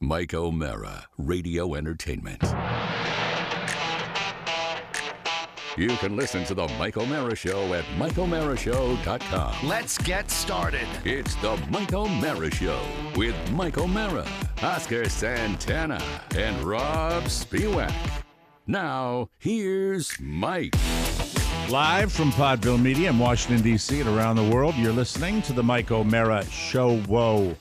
Mike O'Mara, Radio Entertainment. You can listen to The Mike O'Mara Show at MikeO'MaraShow.com. Let's get started. It's The Mike O'Mara Show with Mike O'Mara, Oscar Santana, and Rob Spiewak. Now, here's Mike. Live from Podville Media in Washington, D.C. and around the world, you're listening to The Mike O'Mara Show. Whoa.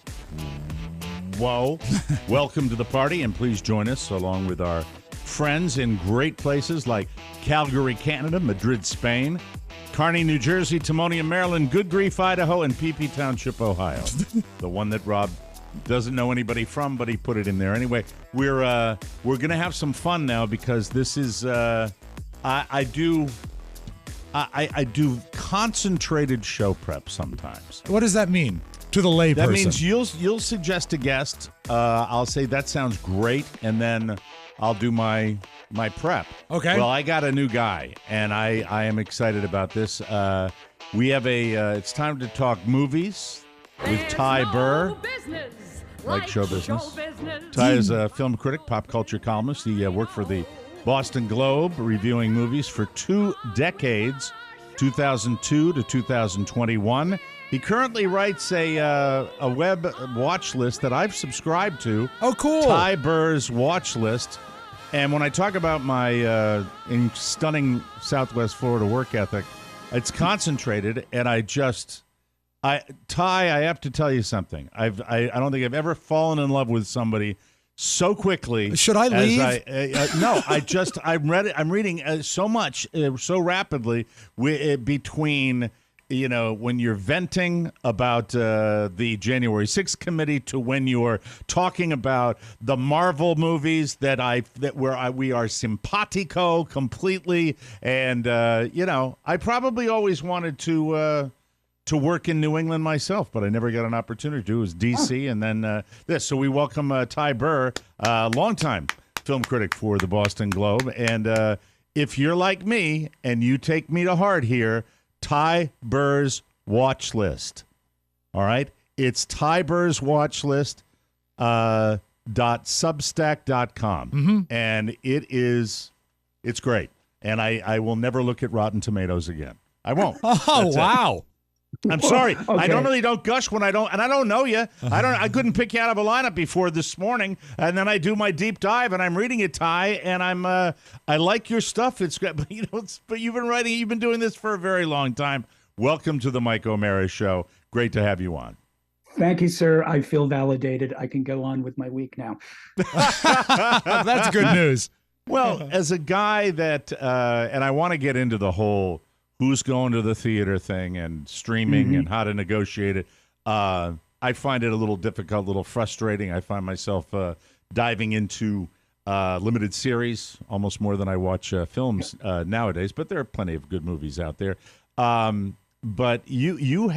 Welcome to the party, and please join us along with our friends in great places like Calgary, Canada, Madrid, Spain, Kearney, New Jersey, Timonium, Maryland, Good Grief, Idaho, and Pee Township, Ohio. The one that Rob doesn't know anybody from, but he put it in there. Anyway, we're going to have some fun now because this is I do concentrated show prep sometimes. What does that mean to the layperson? That means you'll suggest a guest. I'll say that sounds great, and then I'll do my prep. Okay. Well, I got a new guy, and I am excited about this. We have it's time to talk movies with Ty Burr. Like show business. Ty is a film critic, pop culture columnist. He worked for the Boston Globe, reviewing movies for 2 decades, 2002 to 2021. He currently writes a web watch list that I've subscribed to. Oh, cool. Ty Burr's watch list. And when I talk about my stunning Southwest Florida work ethic, it's concentrated, and Ty, I have to tell you something. I don't think I've ever fallen in love with somebody so quickly. Should I leave? No, I'm reading so much, so rapidly between, when you're venting about the January 6th committee to when you're talking about the Marvel movies we are simpatico completely. And, I probably always wanted to work in New England myself, but I never got an opportunity to. It was D.C. and then this. So we welcome Ty Burr, longtime film critic for the Boston Globe. And if you're like me and you take me to heart here, Ty Burr's watch list. All right? It's Ty Burr's watch list .substack.com. Mm-hmm. And it's great. And I will never look at Rotten Tomatoes again. I won't. Oh, wow. I'm sorry. Okay. I normally don't gush when I don't know you. I couldn't pick you out of a lineup before this morning, and then I do my deep dive, and I'm reading it, Ty, and I like your stuff. It's great, but you've been doing this for a very long time. Welcome to the Mike O'Mara Show. Great to have you on. Thank you, sir. I feel validated. I can go on with my week now. That's good news. Well, as a guy that, and I want to get into the whole who's going to the theater thing and streaming and how to negotiate it. I find it a little difficult, a little frustrating. I find myself diving into limited series almost more than I watch films nowadays, but there are plenty of good movies out there. But you've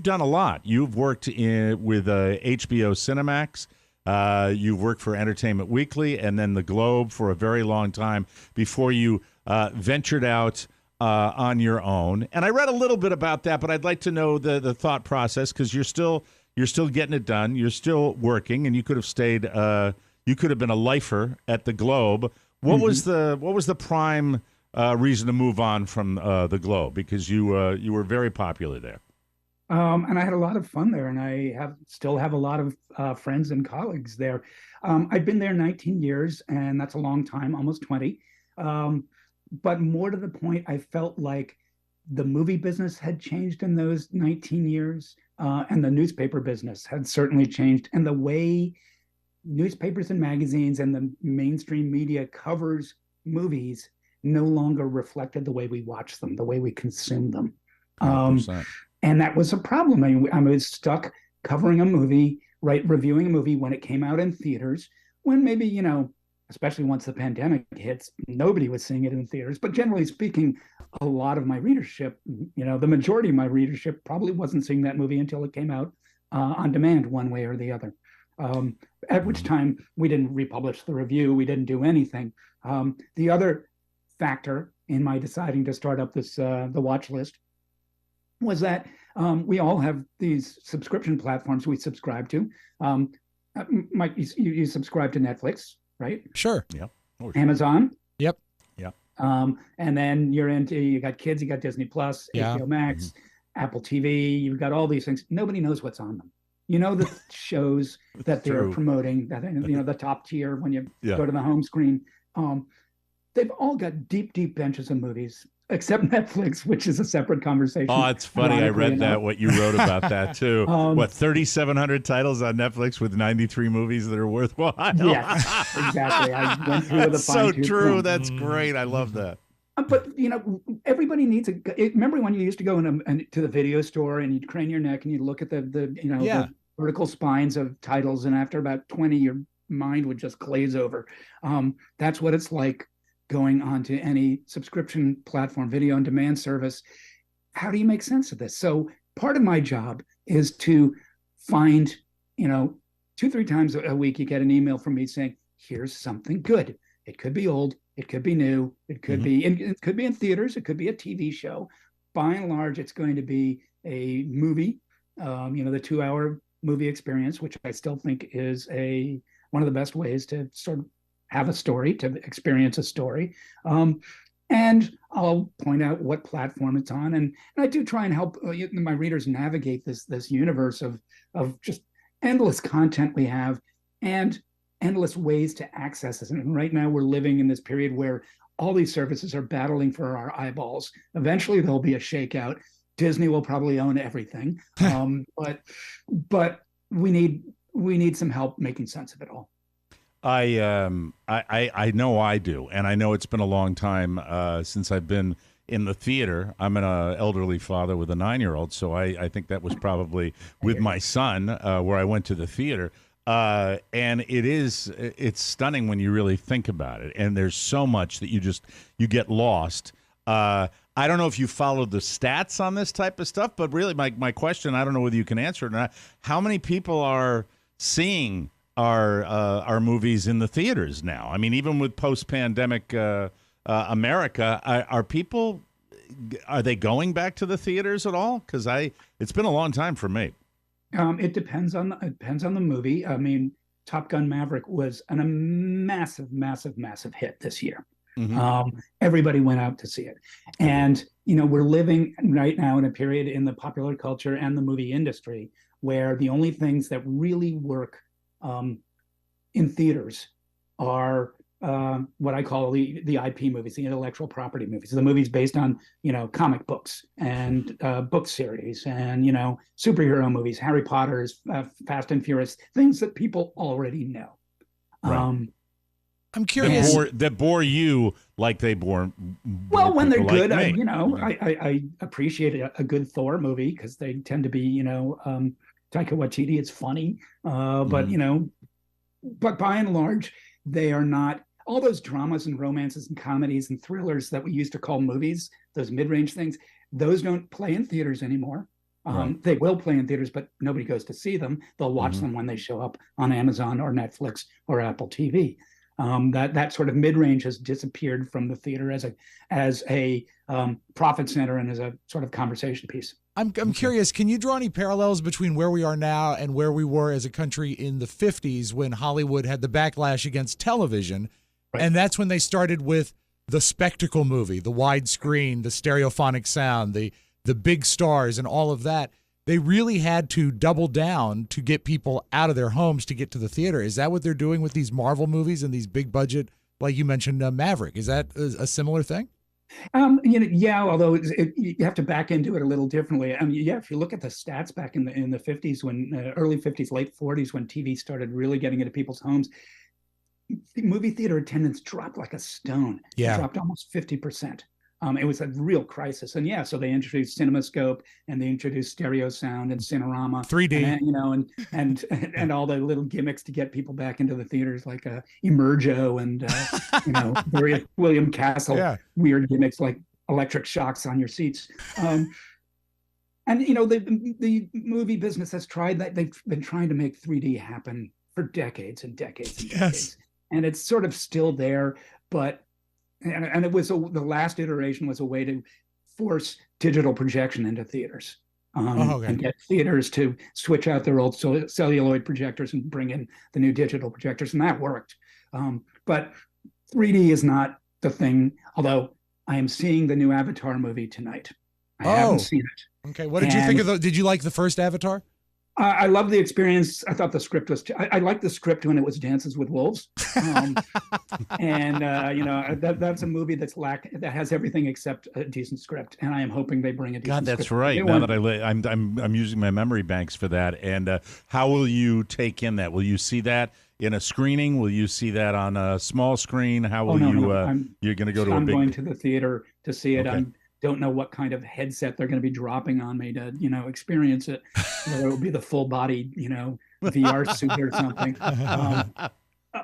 done a lot. You've worked with HBO Cinemax. You've worked for Entertainment Weekly and then the Globe for a very long time before you ventured out on your own. And I read a little bit about that, but I'd like to know the thought process, because you're still getting it done. You're still working, and you could have stayed. You could have been a lifer at the Globe. What was the prime reason to move on from the Globe? Because you were very popular there. And I had a lot of fun there, and I still have a lot of friends and colleagues there. I've been there 19 years, and that's a long time, almost 20. But more to the point, I felt like the movie business had changed in those 19 years, and the newspaper business had certainly changed. And the way newspapers and magazines and the mainstream media covers movies no longer reflected the way we watch them, the way we consume them. And that was a problem. I was stuck covering a movie, reviewing a movie when it came out in theaters, when maybe, especially once the pandemic hits, nobody was seeing it in theaters. But generally speaking, a lot of my readership, the majority of my readership probably wasn't seeing that movie until it came out on demand one way or the other. At which time we didn't republish the review. We didn't do anything. The other factor in my deciding to start up the watch list was that we all have these subscription platforms we subscribe to. Mike, you subscribe to Netflix, right? Sure. Yep. Oh, sure. Amazon. Yep. Yeah. And then you got kids, you got Disney Plus, Yeah. HBO Max, Apple TV. You've got all these things. Nobody knows what's on them. You know the shows that they're true. promoting, that the top tier when you Yeah. go to the home screen. They've all got deep benches of movies, except Netflix, which is a separate conversation. Oh, it's funny. I read Ironically that, enough. what you wrote about that, too. 3,700 titles on Netflix with 93 movies that are worthwhile? Yes, exactly. I went through with a That's so fine-tooth true. comb. That's great. I love that. But everybody needs remember when you used to go to the video store and you'd crane your neck and you'd look at the vertical spines of titles, and after about 20, your mind would just glaze over. That's what it's like going onto any subscription platform, video on demand service. How do you make sense of this? So part of my job is to find, 2-3 times a week, you get an email from me saying, here's something good. It could be old, it could be new, it could be in theaters, it could be a TV show. By and large, it's going to be a movie, the 2-hour movie experience, which I still think is one of the best ways to sort of have a story, to experience a story. And I'll point out what platform it's on. And I do try and help my readers navigate this universe of just endless content we have and endless ways to access it. And right now we're living in this period where all these services are battling for our eyeballs. Eventually there'll be a shakeout. Disney will probably own everything. But we need some help making sense of it all. I know I do, and I know it's been a long time since I've been in the theater. I'm an elderly father with a 9-year-old, so I think that was probably with my son where I went to the theater. And it's stunning when you really think about it. And there's so much that you get lost. I don't know if you followed the stats on this type of stuff, but really my question, I don't know whether you can answer it or not. How many people are seeing our movies in the theaters now? I mean, even with post-pandemic America, are they going back to the theaters at all? Because it's been a long time for me. It depends on the movie. I mean, Top Gun Maverick was a massive hit this year. Everybody went out to see it, and we're living right now in a period in the popular culture and the movie industry where the only things that really work in theaters are what I call the IP movies, the intellectual property movies, the movies based on comic books and book series and superhero movies, Harry Potter's, Fast and Furious, things that people already know. Right. I'm curious. That bore you like they bore. Well, when they're good, like I appreciate a good Thor movie because they tend to be Taika Waititi. It's funny, but by and large, they are not. All those dramas and romances and comedies and thrillers that we used to call movies, those mid-range things, those don't play in theaters anymore. Right. They will play in theaters, but nobody goes to see them. They'll watch them when they show up on Amazon or Netflix or Apple TV. That sort of mid-range has disappeared from the theater as a profit center and as a sort of conversation piece. I'm curious, can you draw any parallels between where we are now and where we were as a country in the 50s when Hollywood had the backlash against television? Right. And that's when they started with the spectacle movie, the widescreen, the stereophonic sound, the big stars and all of that. They really had to double down to get people out of their homes to get to the theater. Is that what they're doing with these Marvel movies and these big budget, like you mentioned, Maverick? Is that a similar thing? Yeah, although you have to back into it a little differently. If you look at the stats back in the 50s, when early 50s, late 40s, when TV started really getting into people's homes, movie theater attendance dropped like a stone. Yeah. It dropped almost 50%. It was a real crisis. And so they introduced CinemaScope and they introduced stereo sound and Cinerama, 3D, and all the little gimmicks to get people back into the theaters, like Emergo and William Castle, weird gimmicks like electric shocks on your seats. The movie business has tried that. They've been trying to make 3D happen for decades and decades and decades, and it's sort of still there, but. And it was the last iteration was a way to force digital projection into theaters. and get theaters to switch out their old celluloid projectors and bring in the new digital projectors, and that worked. But 3D is not the thing, although I am seeing the new Avatar movie tonight. I haven't seen it. Okay, what did you think of did you like the first Avatar? I love the experience. I thought the script was. I liked the script when it was Dances with Wolves, and that's a movie that has everything except a decent script. And I am hoping they bring a decent. God, that's script. right. Now that I'm using my memory banks for that. And how will you take in that? Will you see that in a screening? Will you see that on a small screen? How will you're going to go to a big? I'm going to the theater to see it. Okay. I don't know what kind of headset they're going to be dropping on me to, experience it. Whether it will be the full body, VR suit or something.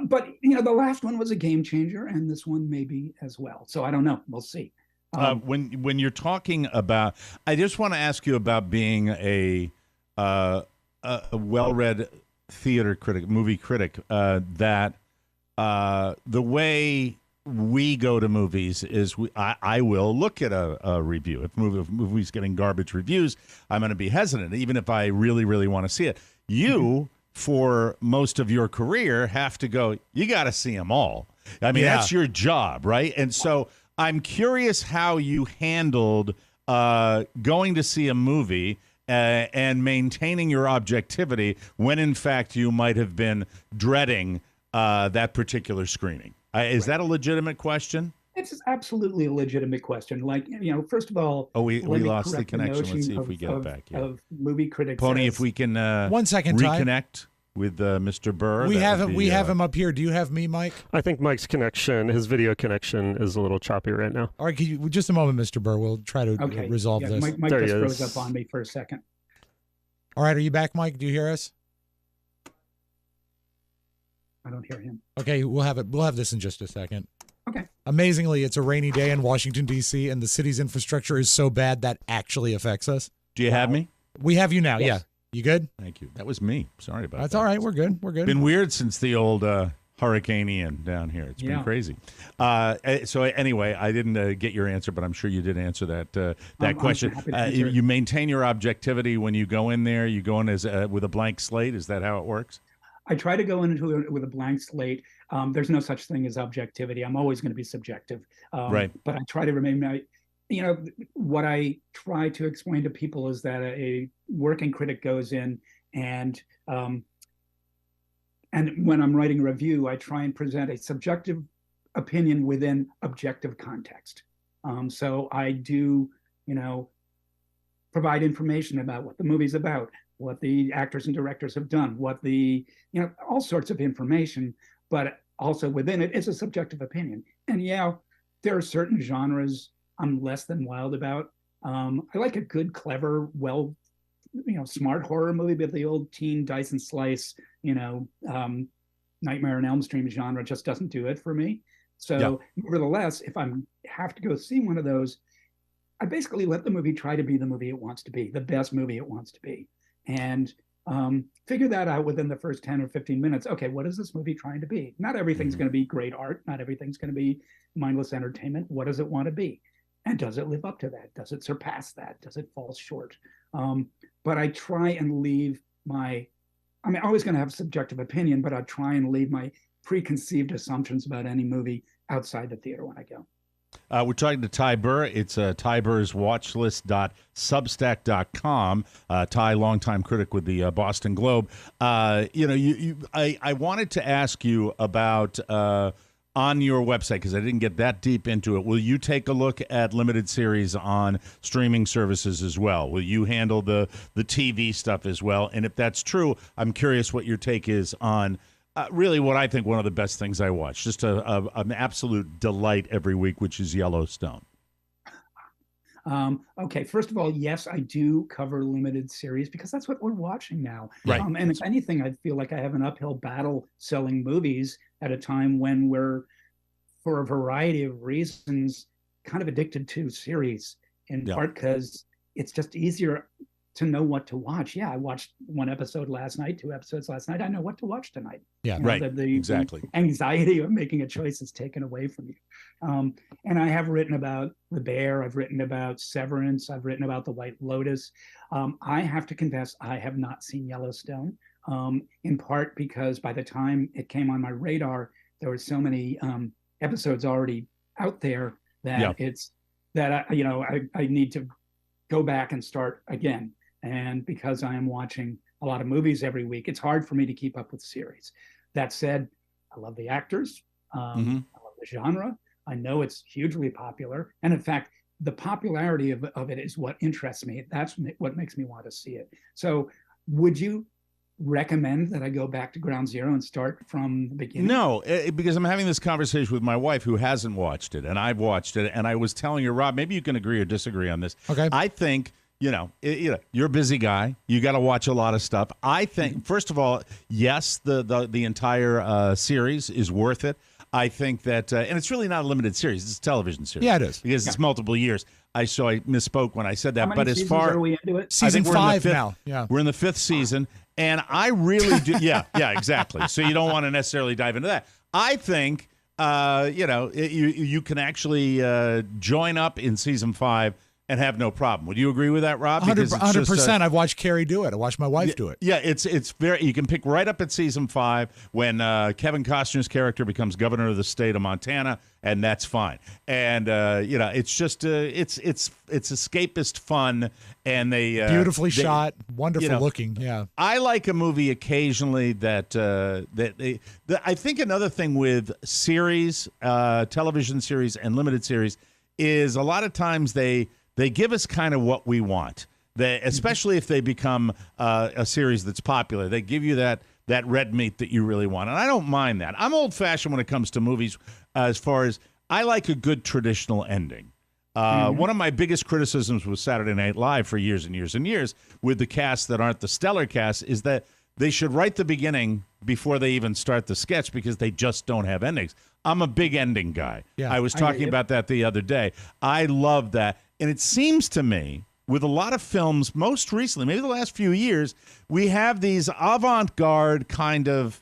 But the last one was a game changer, and this one maybe as well. So I don't know. We'll see. When you're talking about, I just want to ask you about being a well-read theater critic, movie critic. That the way we go to movies is I will look at a review. If movie's getting garbage reviews, I'm going to be hesitant, even if I really, really want to see it. You, for most of your career, have to go, you got to see them all. I mean, that's your job, right? And so I'm curious how you handled going to see a movie and maintaining your objectivity when, in fact, you might have been dreading that particular screening. Is that a legitimate question? It's absolutely a legitimate question. Like, first of all, we lost the connection. Let's see if we get it back. Yeah. Of movie critics. Pony, if we can 1 second, reconnect with Mr. Burr. We have him up here. Do you have me, Mike? I think Mike's connection, his video connection, is a little choppy right now. All right, just a moment, Mr. Burr. We'll try to resolve this. Mike just froze up on me for a second. All right, are you back, Mike? Do you hear us? I don't hear him. Okay, we'll have this in just a second. Okay. Amazingly, it's a rainy day in Washington, D.C., and the city's infrastructure is so bad that actually affects us. Do you have me? We have you now, yes. Yeah. You good? Thank you. That was me. Sorry about that. That's all right. We're good. Been weird since the old Hurricane Ian down here. It's been crazy. So anyway, I didn't get your answer, but I'm sure you did answer that question. You maintain your objectivity when you go in there. You go in with a blank slate. Is that how it works? I try to go into it with a blank slate. There's no such thing as objectivity. I'm always going to be subjective. Right. But I try to remain. What I try to explain to people is that a working critic goes in and when I'm writing a review, I try and present a subjective opinion within objective context. So I do, provide information about what the movie's about, what the actors and directors have done, what all sorts of information, but also within it is a subjective opinion. And there are certain genres I'm less than wild about. I like a good, clever, smart horror movie, but the old teen dice and slice, Nightmare on Elm Street genre just doesn't do it for me. So nevertheless, if I have to go see one of those, I basically let the movie try to be the movie it wants to be, the best movie it wants to be. And figure that out within the first 10 or 15 minutes. Okay, what is this movie trying to be? Not everything's going to be great art. Not everything's going to be mindless entertainment. What does it want to be? And does it live up to that? Does it surpass that? Does it fall short? But I try and leave I'm always going to have a subjective opinion, but I try and leave my preconceived assumptions about any movie outside the theater when I go. We're talking to Ty Burr. It's Ty Burr's watchlist.substack.com. Ty, longtime critic with the Boston Globe. I wanted to ask you about on your website, because I didn't get that deep into it. Will you take a look at limited series on streaming services as well? Will you handle the TV stuff as well? And if that's true, I'm curious what your take is on really what I think one of the best things I watch, just an absolute delight every week, which is Yellowstone. Okay, first of all, yes, I do cover limited series because that's what we're watching now. Right. And if anything, I feel like I have an uphill battle selling movies at a time when we're, for a variety of reasons, kind of addicted to series, in part because it's just easier to know what to watch. Yeah, I watched one episode last night, 2 episodes last night. I know what to watch tonight. Yeah, right. Exactly. The anxiety of making a choice is taken away from you. And I have written about The Bear. I've written about Severance. I've written about The White Lotus. I have to confess, I have not seen Yellowstone, in part because by the time it came on my radar, there were so many episodes already out there that I need to go back and start again. And because I am watching a lot of movies every week, it's hard for me to keep up with series. That said, I love the actors. I love the genre. I know it's hugely popular. And in fact, the popularity of it is what interests me. That's what makes me want to see it. So would you recommend that I go back to ground zero and start from the beginning? No, because I'm having this conversation with my wife who hasn't watched it, and I've watched it, and I was telling her, Rob, maybe you can agree or disagree on this. Okay. I think, you're a busy guy. You got to watch a lot of stuff. I think, first of all, yes, the entire series is worth it. I think that, and it's really not a limited series. It's a television series. Yeah, it is. Because it's multiple years. I misspoke when I said that. How many but as far are we into it? Season 5 now. Yeah. We're in the 5th season, and I really do. Yeah, exactly. So you don't want to necessarily dive into that. I think, you can actually join up in season 5 and have no problem. Would you agree with that, Rob? 100%. I've watched Carrie do it. I watched my wife do it. Yeah, it's very. You can pick right up at season 5 when Kevin Costner's character becomes governor of the state of Montana, and that's fine. And it's just it's escapist fun, and they beautifully shot, wonderful looking. Yeah, I like a movie occasionally that I think another thing with series, television series, and limited series is a lot of times they give us kind of what we want. Especially if they become a series that's popular, they give you that red meat that you really want, and I don't mind that. I'm old-fashioned when it comes to movies, as far as I like a good traditional ending. One of my biggest criticisms with Saturday Night Live for years and years and years with the cast that aren't the stellar cast is that they should write the beginning before they even start the sketch because they just don't have endings. I'm a big ending guy. Yeah, I was talking about that the other day. I love that. And it seems to me, with a lot of films, most recently, maybe the last few years, we have these avant-garde kind of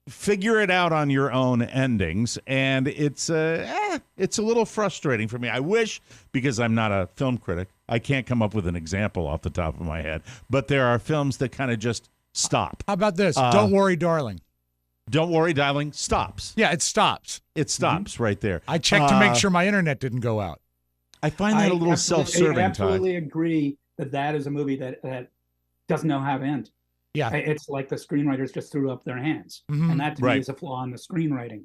figure it out on your own endings, and it's a little frustrating for me. I wish, because I'm not a film critic, I can't come up with an example off the top of my head, but there are films that kind of just stop. How about this? Don't Worry, Darling. Don't Worry, Darling stops. Yeah, it stops. It stops right there. I checked to make sure my internet didn't go out. I find that a little self-serving. I absolutely agree that is a movie that doesn't know how to end. Yeah, it's like the screenwriters just threw up their hands, and that to me is a flaw in the screenwriting.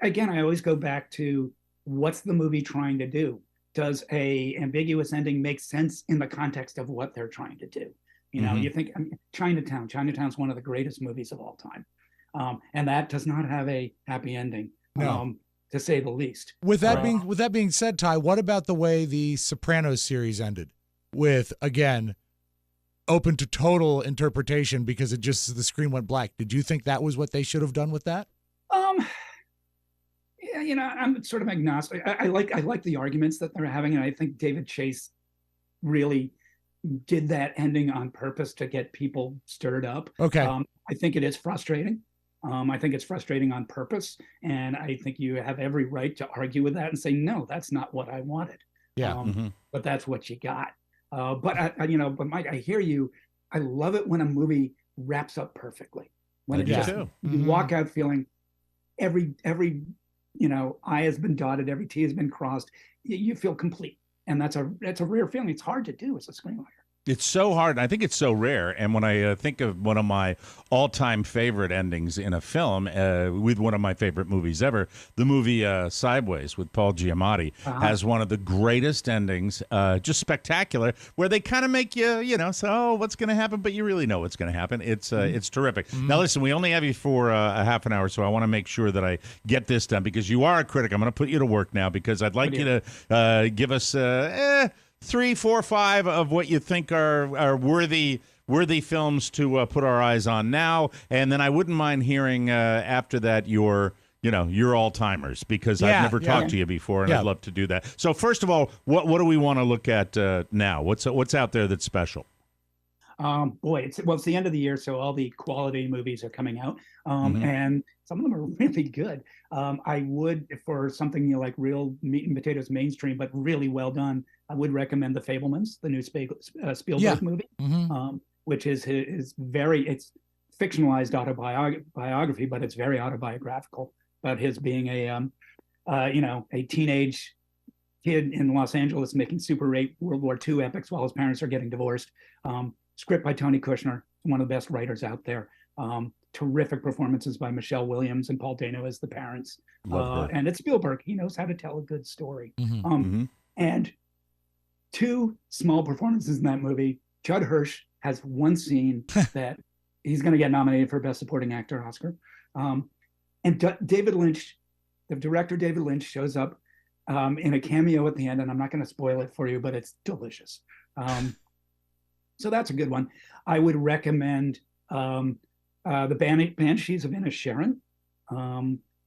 Again, I always go back to what's the movie trying to do? Does a ambiguous ending make sense in the context of what they're trying to do? You think Chinatown. Chinatown's one of the greatest movies of all time, and that does not have a happy ending. No. To say the least. With that being said, Ty, what about the way the Sopranos series ended? With, again, open to total interpretation because the screen went black. Did you think that was what they should have done with that? I'm sort of agnostic. I like the arguments that they're having, and I think David Chase really did that ending on purpose to get people stirred up. Okay. I think it is frustrating. I think it's frustrating on purpose, and I think you have every right to argue with that and say, no, that's not what I wanted. Yeah. But that's what you got. But Mike, I hear you. I love it when a movie wraps up perfectly. When it just you walk out feeling every I has been dotted, every T has been crossed. You feel complete, and that's a rare feeling. It's hard to do as a screenwriter. It's so hard, and I think it's so rare. And when I think of one of my all-time favorite endings in a film, with one of my favorite movies ever, the movie Sideways with Paul Giamatti has one of the greatest endings, just spectacular, where they kind of make you, so what's going to happen, but you really know what's going to happen. It's terrific. Now, listen, we only have you for a half an hour, so I want to make sure that I get this done, because you are a critic. I'm going to put you to work now, because I'd like you to give us 3, 4, 5 of what you think are worthy films to put our eyes on now, and then I wouldn't mind hearing after that your your all-timers, because Yeah, I've never yeah. talked to you before, and Yeah. I'd love to do that. So first of all, what do we want to look at now? What's out there that's special? Boy, it's the end of the year, so all the quality movies are coming out, Mhm. and some of them are really good. I would, for something like real meat and potatoes mainstream, but really well done, I would recommend The Fabelmans, the new Spielberg Yeah. movie, Mhm. which is it's fictionalized autobiography, but it's very autobiographical about his being a teenage kid in Los Angeles making Super 8 World War II epics while his parents are getting divorced. Script by Tony Kushner, one of the best writers out there. Terrific performances by Michelle Williams and Paul Dano as the parents. Love her. And it's Spielberg. He knows how to tell a good story. Mhm. Mhm. And two small performances in that movie. Judd Hirsch has one scene that he's going to get nominated for Best Supporting Actor Oscar. And David Lynch, the director David Lynch, shows up in a cameo at the end, and I'm not going to spoil it for you, but it's delicious. So that's a good one. I would recommend the Banshees of Inisherin,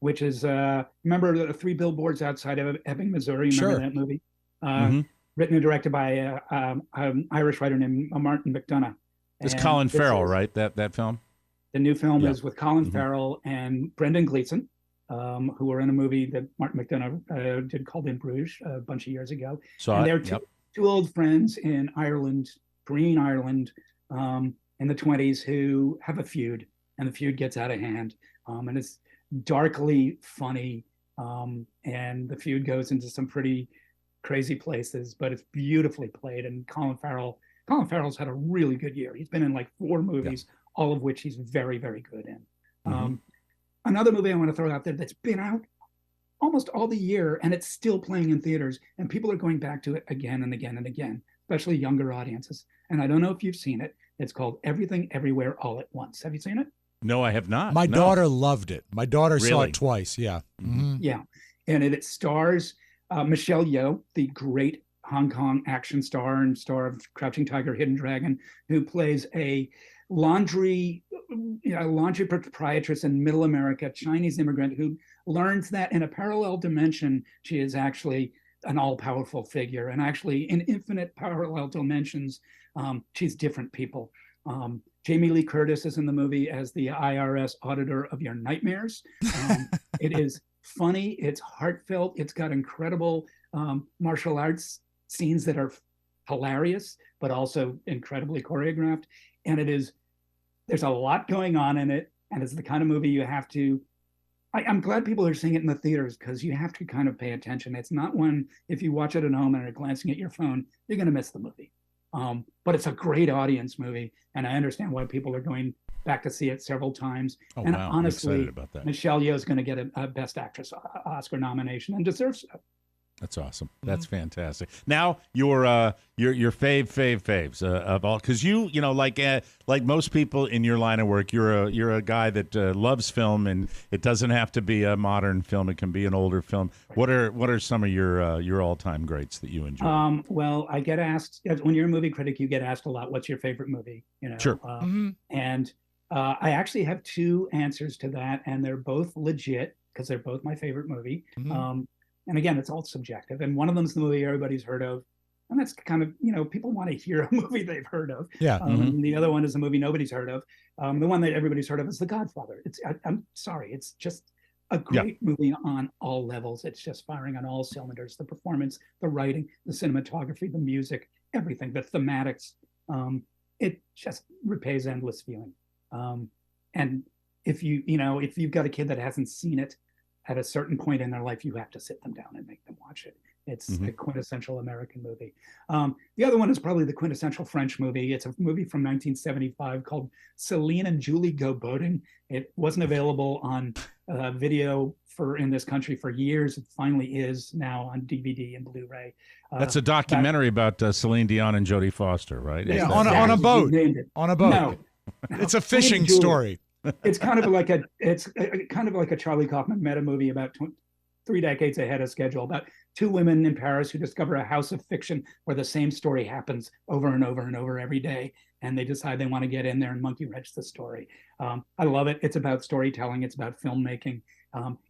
which is remember the Three Billboards Outside of Ebbing, Missouri. Remember Sure. that movie? Mhm. Written and directed by an Irish writer named Martin McDonagh. It's And Colin this Farrell, is- right? That film. The new film Yeah. is with Colin Mhm. Farrell and Brendan Gleeson, who were in a movie that Martin McDonagh did called In Bruges a bunch of years ago. Saw And it. they're two old friends in Ireland, Green Ireland, in the 20s who have a feud, and the feud gets out of hand. And it's darkly funny, and the feud goes into some pretty crazy places, but it's beautifully played. And Colin Farrell's had a really good year. He's been in like 4 movies, all of which he's very, very good in. Mhm. Another movie I want to throw out there that's been out almost all the year, and it's still playing in theaters, and people are going back to it again and again and again, especially younger audiences. And I don't know if you've seen it. It's called Everything Everywhere All at Once. Have you seen it? No, I have not. My No. daughter loved it. My daughter saw Really? it twice. Yeah. Mhm. Yeah. And it stars Michelle Yeoh, the great Hong Kong action star and star of Crouching Tiger, Hidden Dragon, who plays a laundry proprietress in Middle America, Chinese immigrant who learns that in a parallel dimension, she is actually an all-powerful figure. And actually in infinite parallel dimensions, she's different people. Jamie Lee Curtis is in the movie as the IRS auditor of your nightmares. It is funny, it's heartfelt, it's got incredible martial arts scenes that are hilarious, but also incredibly choreographed. And there's a lot going on in it, and it's the kind of movie you have to. I'm glad people are seeing it in the theaters, because you have to kind of pay attention. It's not one, if you watch it at home and are glancing at your phone, you're going to miss the movie. But it's a great audience movie, and I understand why people are going back to see it several times. Oh, And wow. I'm honestly, excited about that. Michelle Yeoh is going to get a Best Actress Oscar nomination, and deserves it. That's awesome. That's fantastic. Now your faves of all, because like most people in your line of work, you're a guy that loves film, and it doesn't have to be a modern film; it can be an older film. What are some of your all time greats that you enjoy? Well, I get asked, when you're a movie critic, you get asked a lot, what's your favorite movie? Sure. And I actually have 2 answers to that, and they're both legit because they're both my favorite movie. And again, it's all subjective. And one of them is the movie everybody's heard of. And that's kind of, people want to hear a movie they've heard of. Yeah. And the other one is a movie nobody's heard of. The one that everybody's heard of is The Godfather. I'm sorry, it's just a great movie on all levels. It's just firing on all cylinders. The performance, the writing, the cinematography, the music, everything, the thematics. It just repays endless viewing. And if you've got a kid that hasn't seen it, at a certain point in their life, you have to sit them down and make them watch it. It's a quintessential American movie. The other one is probably the quintessential French movie. It's a movie from 1975 called Celine and Julie Go Boating. It wasn't available on video in this country for years. It finally is now on DVD and Blu-ray. That's a documentary about Celine Dion and Jodie Foster, right? Yeah, Is on that- a boat. You named it. On a boat. No, It's a fishing Julie. story. It's kind of like a Charlie Kaufman meta movie about 3 decades ahead of schedule, about 2 women in Paris who discover a house of fiction where the same story happens over and over and over every day, and they decide they want to get in there and monkey wrench the story. I love it. It's about storytelling. It's about filmmaking.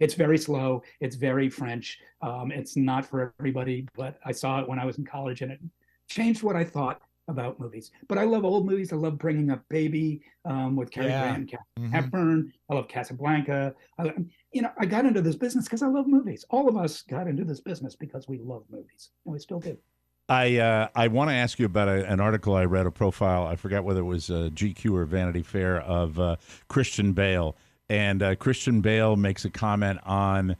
It's very slow. It's very French. It's not for everybody, but I saw it when I was in college, and it changed what I thought about movies. But I love old movies. I love Bringing Up Baby with Cary Grant and Hepburn. I love Casablanca. I got into this business because I love movies. All of us got into this business because we love movies, and we still do. I want to ask you about an article I read, a profile. I forgot whether it was GQ or Vanity Fair of Christian Bale. And Christian Bale makes a comment on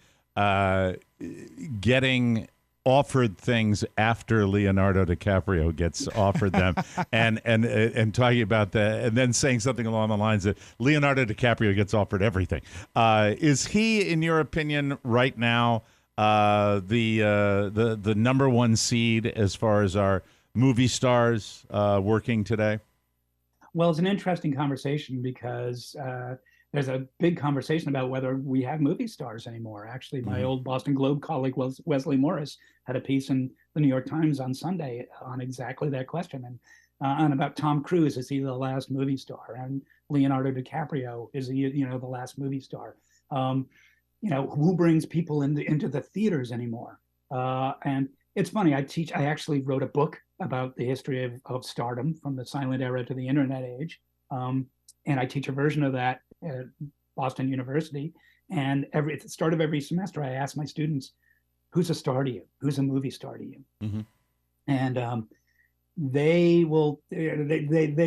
getting offered things after Leonardo DiCaprio gets offered them, and talking about that, and then saying something along the lines that Leonardo DiCaprio gets offered everything. Is he, in your opinion, right now the number one seed as far as our movie stars working today? Well, it's an interesting conversation because there's a big conversation about whether we have movie stars anymore. Actually, my old Boston Globe colleague Wesley Morris had a piece in the New York Times on Sunday on exactly that question, and about Tom Cruise, is he the last movie star, and Leonardo DiCaprio, is he the last movie star? Who brings people into the theaters anymore? And it's funny. I actually wrote a book about the history of stardom from the silent era to the internet age. And I teach a version of that at Boston University. And at the start of every semester, I ask my students, who's a star to you? Who's a movie star to you? Mm-hmm. And they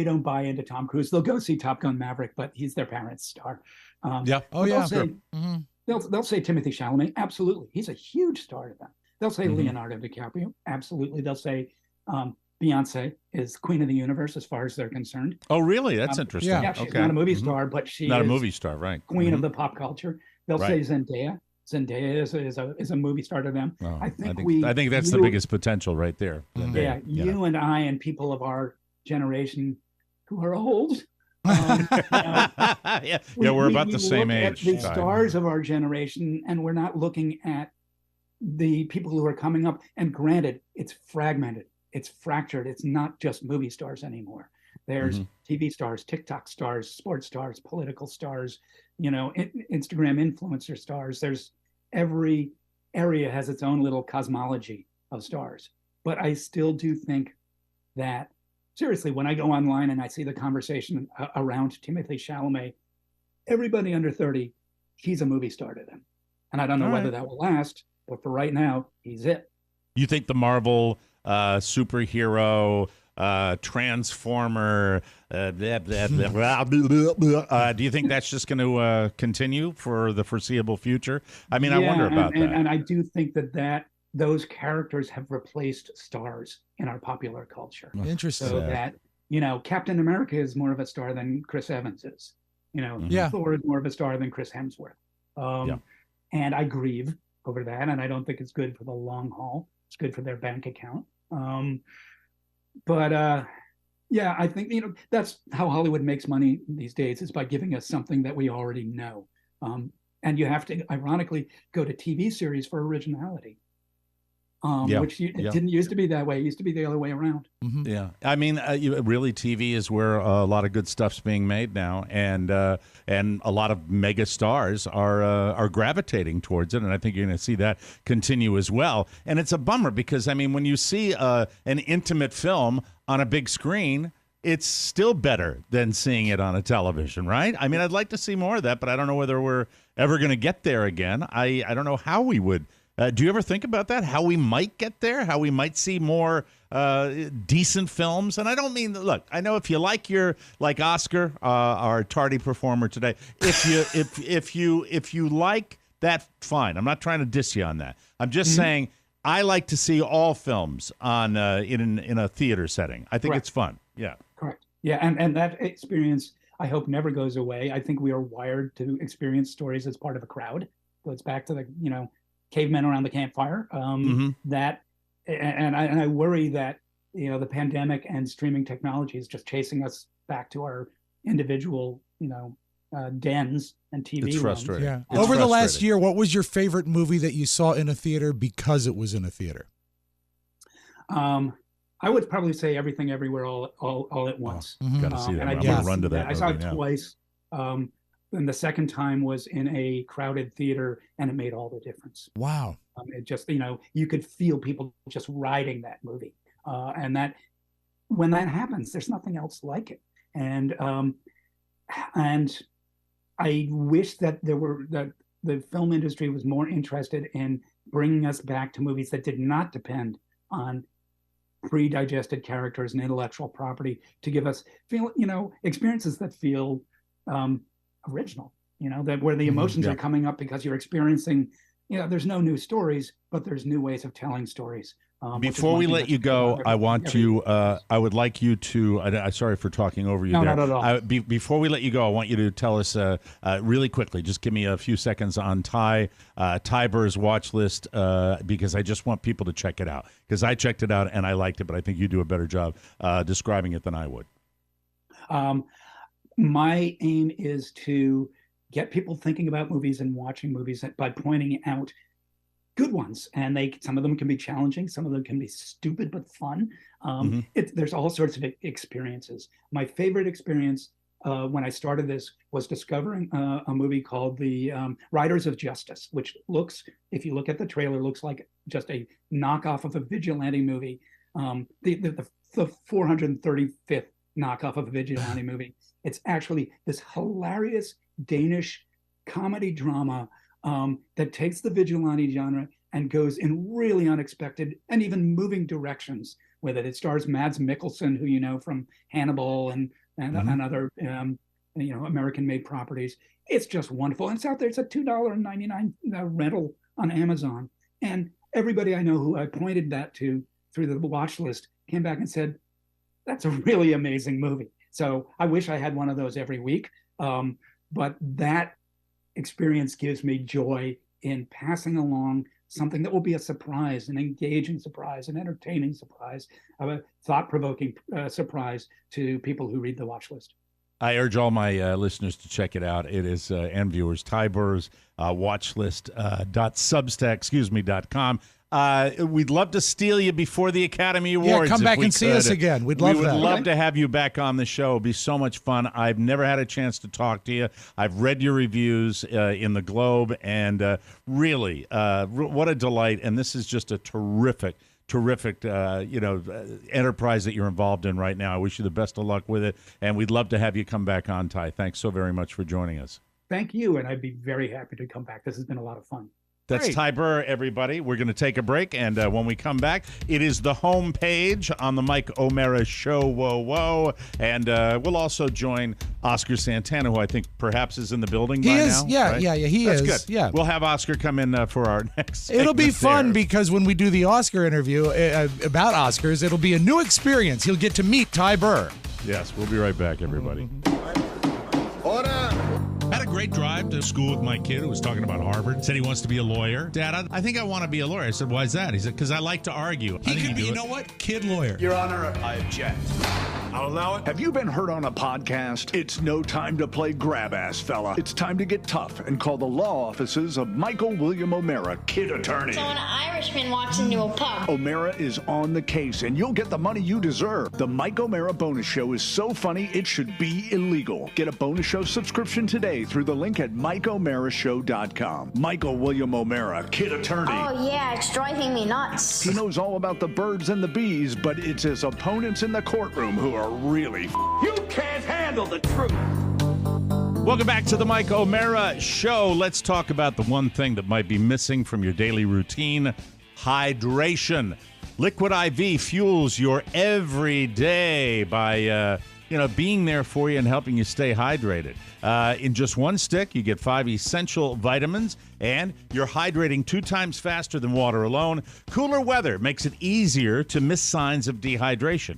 don't buy into Tom Cruise. They'll go see Top Gun Maverick, but he's their parents' star. They'll say Timothy Chalamet. Absolutely. He's a huge star to them. They'll say Leonardo DiCaprio. Absolutely. They'll say Beyonce is queen of the universe as far as they're concerned. Oh, really? That's interesting. Yeah, she's not a movie star, but she's not a movie star, right? Queen of the pop culture. They'll say Zendaya. Zendaya is a movie star to them. Oh, I think that's the biggest potential right there. Zendaya, you and I and people of our generation who are old. We're about the same age. The stars of our generation, and we're not looking at the people who are coming up. And granted, it's fragmented, it's fractured. It's not just movie stars anymore. There's TV stars, TikTok stars, sports stars, political stars, Instagram influencer stars. There's every area has its own little cosmology of stars. But I still do think that, seriously, when I go online and I see the conversation around Timothy Chalamet, everybody under 30, he's a movie star to them. And I don't know whether that will last, but for right now, he's it. You think the Marvel superhero, Transformer, do you think that's just going to continue for the foreseeable future? I mean, I wonder about that. And I do think that those characters have replaced stars in our popular culture. Interesting. So that, Captain America is more of a star than Chris Evans is. Thor is more of a star than Chris Hemsworth. And I grieve over that, and I don't think it's good for the long haul. It's good for their bank account. I think, that's how Hollywood makes money these days, is by giving us something that we already know. And you have to, ironically, go to TV series for originality. Which didn't used to be that way. It used to be the other way around. Mm-hmm. Yeah, I mean, really, TV is where a lot of good stuff's being made now, and a lot of mega stars are gravitating towards it, and I think you're going to see that continue as well. And it's a bummer because, I mean, when you see an intimate film on a big screen, it's still better than seeing it on a television, right? I mean, I'd like to see more of that, but I don't know whether we're ever going to get there again. I don't know how we would. Do you ever think about that? How we might get there? How we might see more decent films? And I don't mean that. Look, I know if you like Oscar, our tardy performer today, if you like that, fine. I'm not trying to diss you on that. I'm just saying I like to see all films on in a theater setting. I think it's fun. Yeah. Correct. Yeah, and that experience, I hope, never goes away. I think we are wired to experience stories as part of a crowd. Goes back to the cavemen around the campfire. That, and I worry that the pandemic and streaming technology is just chasing us back to our individual dens and TV. It's frustrating. Yeah. Over the last year, what was your favorite movie that you saw in a theater because it was in a theater? I would probably say Everything Everywhere All at Once. Got to see that. I'm gonna run to that. I saw it twice. And the second time was in a crowded theater, and it made all the difference. Wow. It just, you could feel people just riding that movie. And that when that happens, there's nothing else like it. And I wish that the film industry was more interested in bringing us back to movies that did not depend on pre-digested characters and intellectual property to give us experiences that feel original, that where the emotions are coming up because you're experiencing, there's no new stories, but there's new ways of telling stories. Before we let you go, I would like you to, sorry for talking over you there. No, not at all. Before we let you go, I want you to tell us really quickly, just give me a few seconds on Ty Burr's watch list, because I just want people to check it out. Because I checked it out and I liked it, but I think you do a better job describing it than I would. My aim is to get people thinking about movies and watching movies by pointing out good ones, and some of them can be challenging, some of them can be stupid but fun. There's all sorts of experiences. My favorite experience when I started this was discovering a movie called The Riders of Justice, which looks, if you look at the trailer, looks like just a knockoff of a vigilante movie, the 435th knockoff of a vigilante movie. It's actually this hilarious Danish comedy drama that takes the vigilante genre and goes in really unexpected and even moving directions with it. It stars Mads Mikkelsen, who you know from Hannibal and other American-made properties. It's just wonderful, and it's out there. It's a $2.99 rental on Amazon, and everybody I know who I pointed that to through the watch list came back and said, "That's a really amazing movie." So I wish I had one of those every week, but that experience gives me joy in passing along something that will be a surprise, an engaging surprise, an entertaining surprise, a thought-provoking surprise to people who read the watch list. I urge all my listeners to check it out. It is, and viewers, Ty Burr's watchlist.substack.com. We'd love to steal you before the Academy Awards. Yeah, come back and see us again. We'd love that. We would love to have you back on the show. It'd be so much fun. I've never had a chance to talk to you. I've read your reviews in the Globe, and really, what a delight. And this is just a terrific enterprise that you're involved in right now. I wish you the best of luck with it, and we'd love to have you come back on, Ty. Thanks so very much for joining us. Thank you, and I'd be very happy to come back. This has been a lot of fun. That's Great. Ty Burr, everybody. We're going to take a break, and when we come back, it is the home page on the Mike O'Meara Show. Whoa, whoa. And we'll also join Oscar Santana, who I think perhaps is in the building by now. Yeah, right? yeah, he That's is. Good. Yeah. We'll have Oscar come in for our next segment. It'll be fun there. because when we do the Oscar interview about Oscars, it'll be a new experience. He'll get to meet Ty Burr. Yes, we'll be right back, everybody. Order! Had a great drive to school with my kid who was talking about Harvard. Said he wants to be a lawyer. Dad, I think I want to be a lawyer. I said, why is that? He said, because I like to argue. He could be, you know what? Kid lawyer. Your Honor, I object. I'll allow it. Have you been heard on a podcast? It's no time to play grab-ass, fella. It's time to get tough and call the law offices of Michael William O'Meara, kid attorney. So an Irishman walks into a pub. O'Meara is on the case, and you'll get the money you deserve. The Mike O'Meara Bonus Show is so funny, it should be illegal. Get a Bonus Show subscription today through the link at MikeO'MearaShow.com. Michael William O'Meara, kid attorney. Oh, yeah, it's driving me nuts. He knows all about the birds and the bees, but it's his opponents in the courtroom who are really You can't handle the truth. Welcome back to the Mike O'Meara Show. Let's talk about the one thing that might be missing from your daily routine, hydration. Liquid IV fuels your every day by being there for you and helping you stay hydrated. In just one stick, you get 5 essential vitamins, and you're hydrating 2 times faster than water alone. Cooler weather makes it easier to miss signs of dehydration,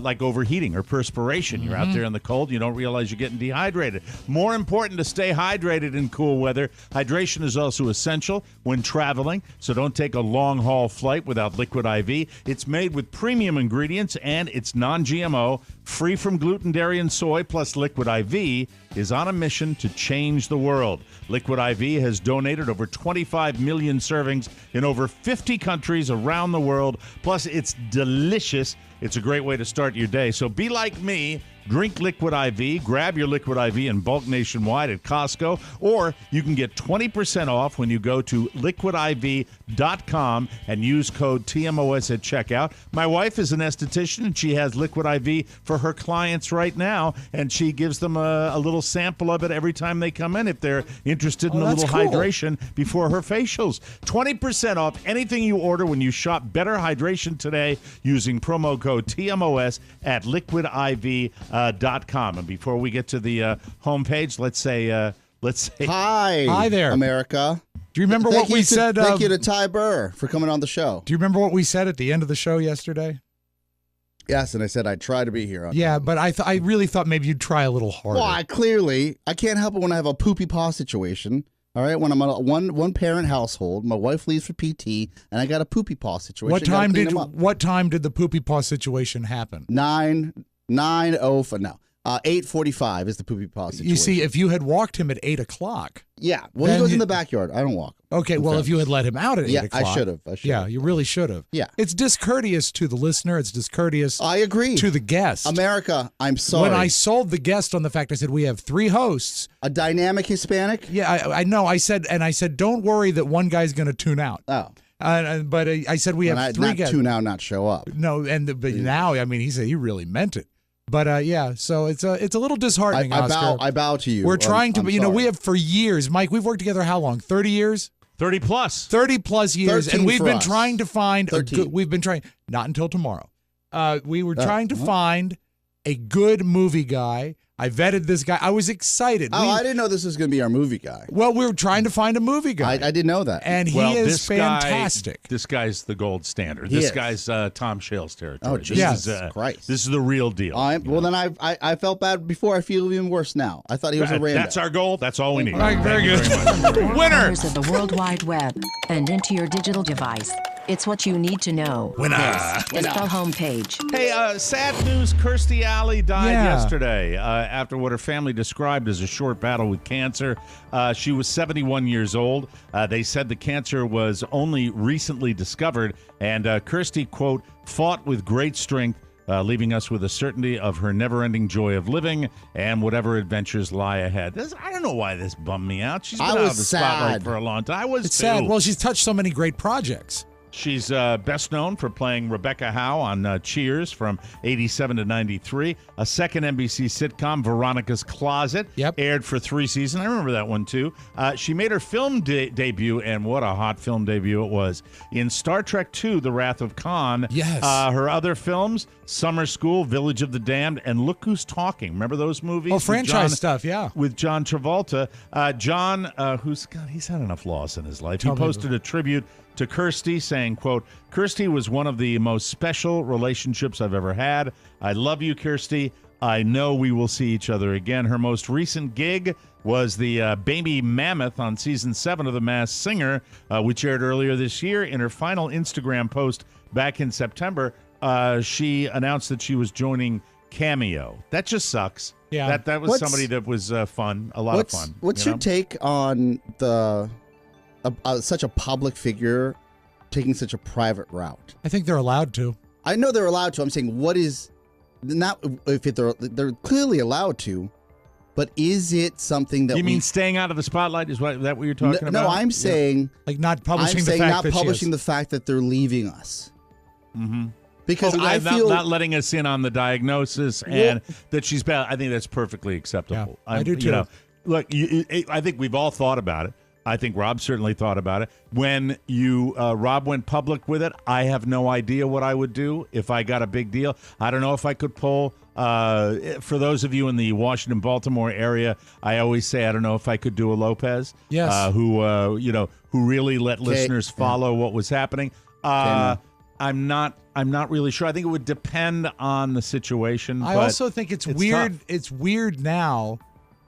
like overheating or perspiration. You're out there in the cold, you don't realize you're getting dehydrated. More important to stay hydrated in cool weather, hydration is also essential when traveling, so don't take a long-haul flight without Liquid IV. It's made with premium ingredients, and it's non-GMO, free from gluten, dairy, and soy, plus Liquid IV is on a mission to change the world. Liquid IV has donated over 25 million servings in over 50 countries around the world. Plus, it's delicious. It's a great way to start your day. So be like me Drink Liquid IV. Grab your Liquid IV in bulk nationwide at Costco, or you can get 20% off when you go to liquidiv.com and use code TMOS at checkout. My wife is an esthetician, and she has Liquid IV for her clients right now, and she gives them a little sample of it every time they come in if they're interested in a little hydration before her facials. 20% off anything you order when you shop Better Hydration today using promo code TMOS at liquidiv.com. And before we get to the homepage, let's say hi there, America. Do you remember what we said? Thank you to Ty Burr for coming on the show. Do you remember what we said at the end of the show yesterday? Yes, and I said I'd try to be here. Yeah, but I really thought maybe you'd try a little harder. Well, I can't help it when I have a poopy paw situation. All right, when I'm in a one parent household, my wife leaves for PT, and I got a poopy paw situation. What time did the poopy paw situation happen? 8:45 is the poopy paw situation. You see, if you had walked him at 8 o'clock. Yeah, well, he goes in the backyard. I don't walk. Okay, well, if you had let him out at 8 o'clock. I should have. Yeah, you really should have. Yeah. It's discourteous to the listener. It's discourteous. I agree. To the guest. America, I'm sorry. When I sold the guest on the fact, I said, we have 3 hosts. A dynamic Hispanic? Yeah, I know. I said, don't worry that one guy's going to tune out. Oh. But I said we have 3 guests. Not tune out, not show up. No, but now, I mean, he said he really meant it. But yeah, so it's a little disheartening. Oscar. I bow to you. We're trying to, we have for years, Mike. We've worked together how long? 30 years. 30 plus. 30 plus years, and we've been us. trying to find. We've been trying. Not until tomorrow. We were trying to find a good movie guy. I vetted this guy. I was excited. I didn't know this was going to be our movie guy. Well, we were trying to find a movie guy. I didn't know that. And he is fantastic. This guy's the gold standard. This guy's Tom Shales territory. Oh, Jesus Christ. This is the real deal. Well, then I felt bad before. I feel even worse now. I thought he was a rando. That's our goal. That's all we need. Right, very good. Winner! Of the World Wide Web and into your digital device. It's what you need to know. Winner! This is the homepage. Hey, sad news. Kirstie Alley died yesterday after what her family described as a short battle with cancer. She was 71 years old. They said the cancer was only recently discovered, and Kirstie, quote, fought with great strength, leaving us with a certainty of her never-ending joy of living and whatever adventures lie ahead. I don't know why this bummed me out. She's been out of the spotlight for a long time. It's sad. Well, she's touched so many great projects. She's best known for playing Rebecca Howe on Cheers from 87 to 93. A second NBC sitcom, Veronica's Closet, aired for 3 seasons. I remember that one, too. She made her film debut, and what a hot film debut it was, in Star Trek II, The Wrath of Khan. Yes. Her other films, Summer School, Village of the Damned, and Look Who's Talking. Remember those movies? Oh, franchise stuff, yeah. With John Travolta. John, he's had enough loss in his life. He posted a tribute to Kirstie, saying, quote, Kirstie was one of the most special relationships I've ever had. I love you, Kirstie. I know we will see each other again. Her most recent gig was the Baby Mammoth on season 7 of The Masked Singer, which aired earlier this year. In her final Instagram post back in September, she announced that she was joining Cameo. That just sucks. Yeah. That was somebody that was fun, a lot of fun. What's your take on such a public figure taking such a private route? I think they're allowed to. I know they're allowed to. I'm saying, what is not if they're clearly allowed to, but is it something that you mean staying out of the spotlight? Is that what you're talking about? No, I'm saying like not publishing. The fact that they're leaving us. Mm-hmm. Because I feel not letting us in on the diagnosis and that she's bad. I think that's perfectly acceptable. Yeah, I do too. Look, I think we've all thought about it. I think Rob certainly thought about it. When Rob went public with it, I have no idea what I would do if I got a big deal. I don't know if I could pull. For those of you in the Washington-Baltimore area, I always say I don't know if I could do a Lopez. Yes. Who really let listeners follow what was happening. I'm not really sure. I think it would depend on the situation. I also think it's weird. Tough. It's weird now.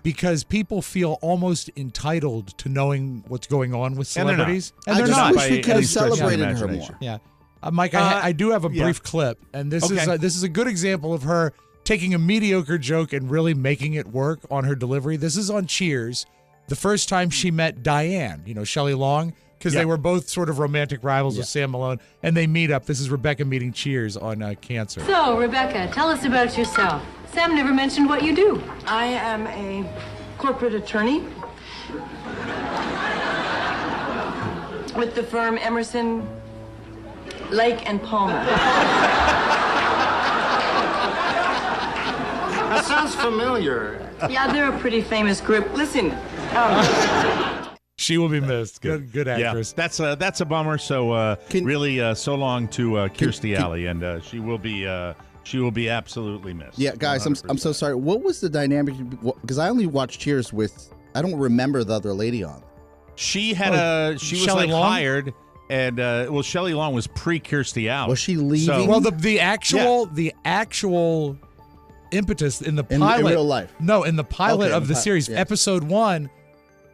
Because people feel almost entitled to knowing what's going on with celebrities. And they're not. I just wish we could have celebrated her more. Yeah. Mike, I do have a brief clip. And this is a good example of her taking a mediocre joke and really making it work on her delivery. This is on Cheers. The first time she met Diane, Shelley Long, because they were both sort of romantic rivals with Sam Malone. And they meet up. This is Rebecca meeting Cheers on cancer. So, Rebecca, tell us about yourself. Sam never mentioned what you do. I am a corporate attorney with the firm Emerson, Lake and Palmer. That sounds familiar. Yeah, they're a pretty famous group. Listen, she will be missed. Good actress. Yeah, that's a bummer. So really, so long to Kirstie Alley, and she will be absolutely missed. Yeah, guys, I'm so sorry. What was the dynamic? Because I only watched Cheers with. I don't remember the other lady on. She had she was Shelley like Long? hired, and Shelley Long was pre Kirstie Alley. Was she leaving? So, Well, the actual impetus in the pilot in real life. No, in the pilot Okay, of the series, yeah. episode 1,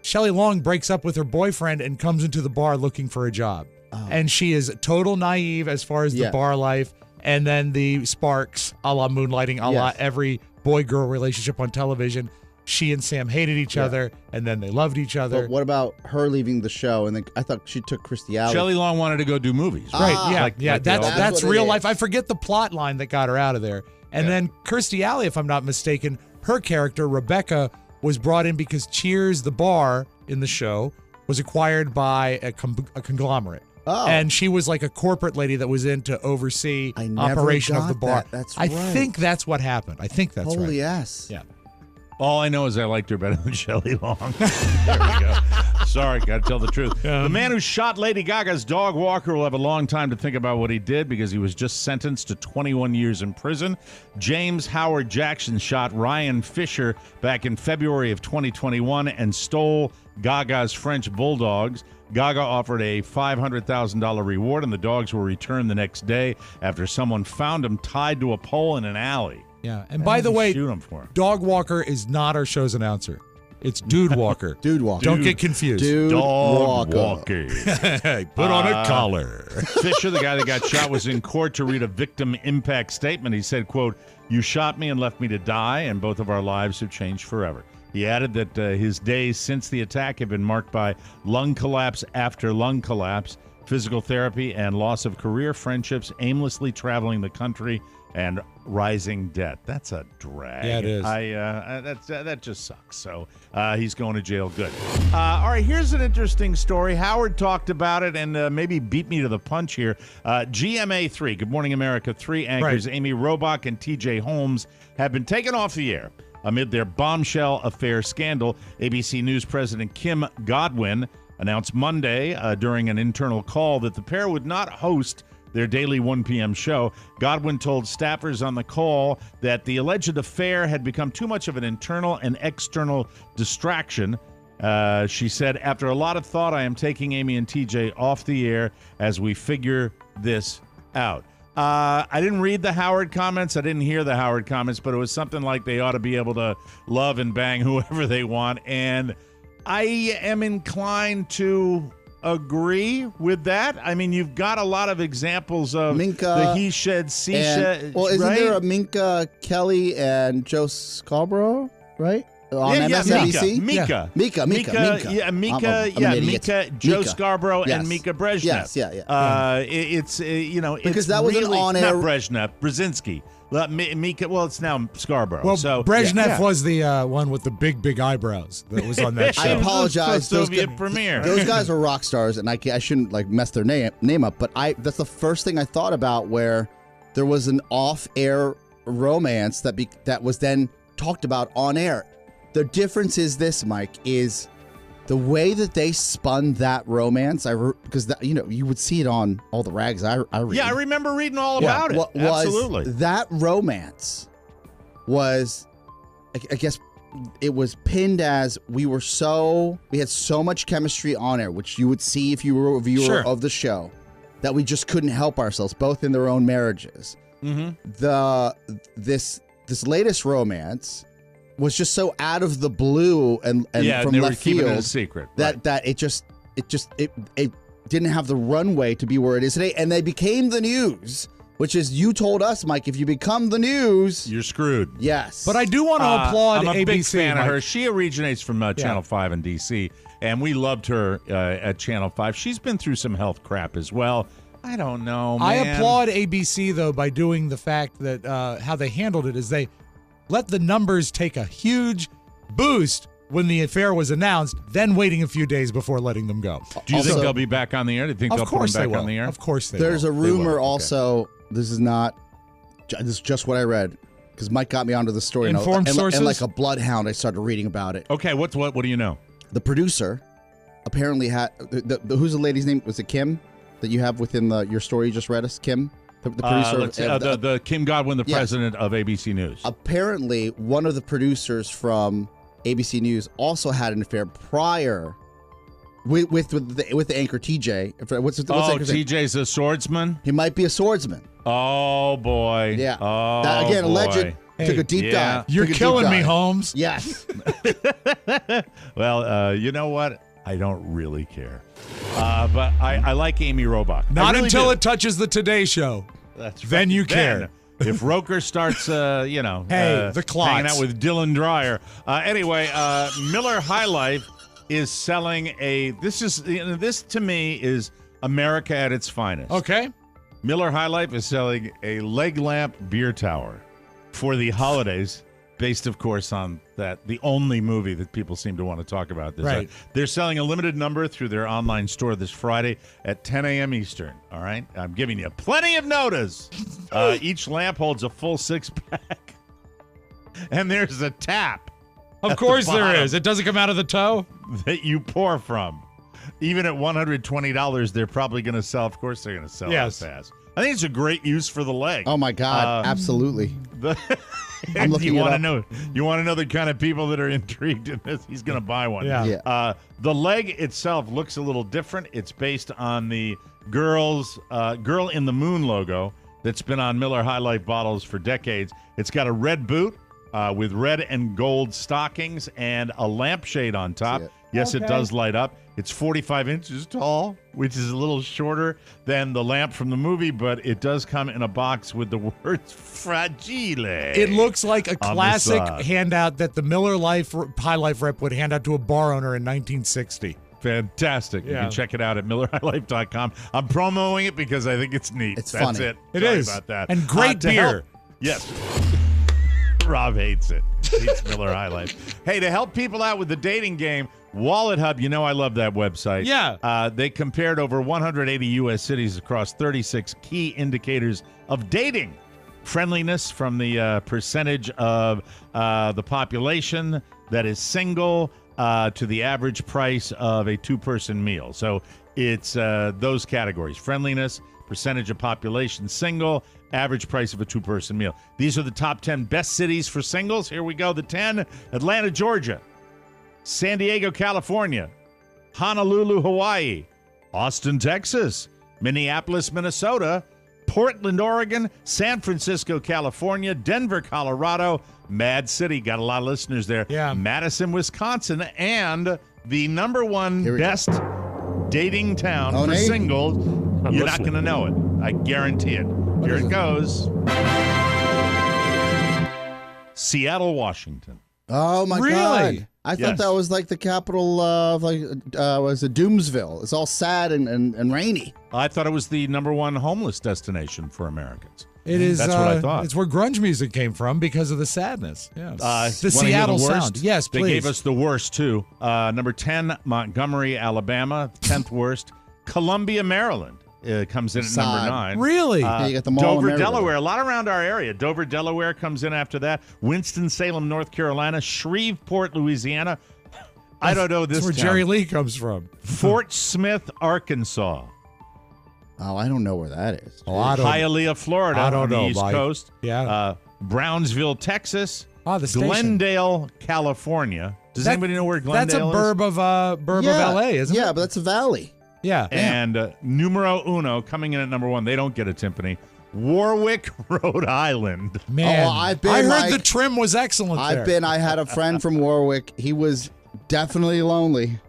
Shelley Long breaks up with her boyfriend and comes into the bar looking for a job. Oh. And she is total naive as far as the bar life, and then the sparks, a la moonlighting, a la every boy-girl relationship on television. She and Sam hated each other, and then they loved each other. But what about her leaving the show? And then I thought she took Kirstie Alley. Shelley Long wanted to go do movies. Right, yeah, Like they all do. that's what it real is. life. I forget the plot line that got her out of there. And then Kirstie Alley, if I'm not mistaken, her character, Rebecca, was brought in because Cheers, the bar in the show, was acquired by a conglomerate. Oh. And she was like a corporate lady that was in to oversee I never operation of the got bar. that. That's I right. think that's what happened. I think that's right. Holy yes. Yeah. All I know is I liked her better than Shelley Long. There we go. Sorry, got to tell the truth. The man who shot Lady Gaga's dog Walker will have a long time to think about what he did because he was just sentenced to 21 years in prison. James Howard Jackson shot Ryan Fisher back in February of 2021 and stole Gaga's French bulldogs. Gaga offered a $500,000 reward, and the dogs were returned the next day after someone found them tied to a pole in an alley. Yeah. And by the way, shoot him for? Dog Walker is not our show's announcer. It's Dude Walker. Dude Walker. Don't get confused. Dude Dog Walker. Walker. Hey, put on a collar. Fisher, the guy that got shot, was in court to read a victim impact statement. He said, quote, "You shot me and left me to die, and both of our lives have changed forever." He added that his days since the attack have been marked by lung collapse after lung collapse, physical therapy, and loss of career, friendships, aimlessly traveling the country, and rising debt. That's a drag. Yeah, it is. That just sucks. So he's going to jail. Good. All right, here's an interesting story. Howard talked about it and maybe beat me to the punch here. GMA3, Good Morning America 3 anchors Amy Robach and TJ Holmes have been taken off the air amid their bombshell affair scandal. ABC News President Kim Godwin announced Monday during an internal call that the pair would not host their daily 1 p.m. show. Godwin told staffers on the call that the alleged affair had become too much of an internal and external distraction. She said, "After a lot of thought, I am taking Amy and TJ off the air as we figure this out." I didn't read the Howard comments. I didn't hear the Howard comments, but it was something like they ought to be able to love and bang whoever they want. And I am inclined to agree with that. I mean, you've got a lot of examples of Minka the he shed, she shed. Well, isn't right? there a Minka Kelly and Joe Scarborough, right? On MSNBC? Mika. Yeah, Mika, Joe Mika. Scarborough, Yes. and Mika Brezhnev. Yes, yeah. It's because it's that was really, an on-air. not Brezhnev, Brzezinski. Mika. Well, it's now Scarborough. Well, so Brezhnev was the one with the big eyebrows that was on that show. I apologize. The Soviet premiere. Those guys are rock stars, and I shouldn't like mess their name up. But that's the first thing I thought about, where there was an off-air romance that was then talked about on air. The difference is this, Mike, is the way that they spun that romance. Because you would see it on all the rags I read. Yeah, I remember reading all about it. Absolutely. That romance was, I guess, it was pinned as we had so much chemistry on air, which you would see if you were a viewer of the show, that we just couldn't help ourselves, both in their own marriages. Mm-hmm. This latest romance was just so out of the blue and from they left were keeping field it a secret. that it didn't have the runway to be where it is today, and they became the news. Which is, you told us, Mike, if you become the news, you're screwed. Yes. But I do want to applaud I'm a ABC. big fan Mike. of her. She originates from Channel 5 in D.C., and we loved her at Channel 5. She's been through some health crap as well. I don't know, man. I applaud ABC, though, by doing the fact that how they handled it is let the numbers take a huge boost when the affair was announced, then waiting a few days before letting them go. Do you think they'll be back on the air? Do you think they'll put them back on the air? Of course they will. There's a rumor also, this is just what I read, because Mike got me onto the story. Informed sources? And like a bloodhound, I started reading about it. Okay, what do you know? The producer apparently had, who's the lady's name? Was it Kim that you have within your story you just read us? Kim? The producer? The Kim Godwin, the president of ABC News. Apparently, one of the producers from ABC News also had an affair prior with the anchor TJ. What's TJ's a swordsman? He might be a swordsman. Oh, boy. Yeah. Oh, that, again, boy. alleged. Took a deep dive. You're killing me, Holmes. Yes. Well, you know what? I don't really care. But I like Amy Robach. Not really until do. it touches the Today Show. That's right. Then you care. If Roker starts, Hey, the clots. hanging out with Dylan Dreyer. Anyway, Miller High Life is selling this to me is America at its finest. Okay. Miller High Life is selling a leg lamp beer tower for the holidays, based, of course, on the only movie that people seem to want to talk about. Right. They're selling a limited number through their online store this Friday at 10 a.m. Eastern. All right? I'm giving you plenty of notice. Each lamp holds a full 6-pack. And there's a tap. Of course there is. It doesn't come out of the toe? That you pour from. Even at $120, they're probably going to sell. Of course, they're going to sell Yes. it fast. I think it's a great use for the leg. Oh my God! Absolutely. I'm looking you it want to up. know? You want to know the kind of people that are intrigued in this? He's going to buy one. Yeah. The leg itself looks a little different. It's based on the Girl in the Moon logo that's been on Miller High Life bottles for decades. It's got a red boot with red and gold stockings and a lampshade on top. Yes, it does light up. It's 45 inches tall, which is a little shorter than the lamp from the movie, but it does come in a box with the words Fragile. It looks like a classic handout that the Miller High Life rep would hand out to a bar owner in 1960. Fantastic. You Yeah. can check it out at MillerHighLife.com. I'm promoting it because I think it's neat. It's That's funny. it. It Sorry is. about that. And great To beer. help- Yes. Rob hates it. Hates Miller High Life. Hey, to help people out with the dating game, Wallet Hub, you know I love that website. Yeah. They compared over 180 U.S. cities across 36 key indicators of dating. Friendliness from the percentage of the population that is single to the average price of a two-person meal. So it's those categories. Friendliness, percentage of population single, average price of a two-person meal. These are the top 10 best cities for singles. Here we go. The 10, Atlanta, Georgia. San Diego, California. Honolulu, Hawaii. Austin, Texas. Minneapolis, Minnesota. Portland, Oregon. San Francisco, California. Denver, Colorado. Mad City. Got a lot of listeners there. Yeah. Madison, Wisconsin. And the number one best dating town for Nate? singles. You're not listening. going to know it. I guarantee it. Here it goes. Seattle, Washington. Oh my Really? God! I thought Yes. that was like the capital of was it Doomsville? It's all sad and rainy. I thought it was the number one homeless destination for Americans. It is. That's what I thought. It's where grunge music came from because of the sadness. Yes. The the Seattle sound. Yes, please. They gave us the worst, too. Number 10, Montgomery, Alabama. 10th worst. Columbia, Maryland comes in at number Sod. 9. Really? Yeah, you got the mall in Dover, Maryland. Delaware. A lot around our area. Dover, Delaware comes in after that. Winston-Salem, North Carolina. Shreveport, Louisiana. I don't know this That's where town. Jerry Lee comes from. Fort Smith, Arkansas. Oh, I don't know where that is. Oh, I don't. Hialeah, Florida, I don't on the know, East Mike. Coast. Yeah. Brownsville, Texas. The station. Glendale, California. Does anybody know where Glendale That's a burb of LA, isn't it? Yeah, but that's a valley. Yeah. is? And numero uno, coming in at number 1. They don't get a timpani. Warwick, Rhode Island. Man, Oh, I've been, I heard Mike. the trim was excellent there. I had a friend from Warwick. He was definitely lonely.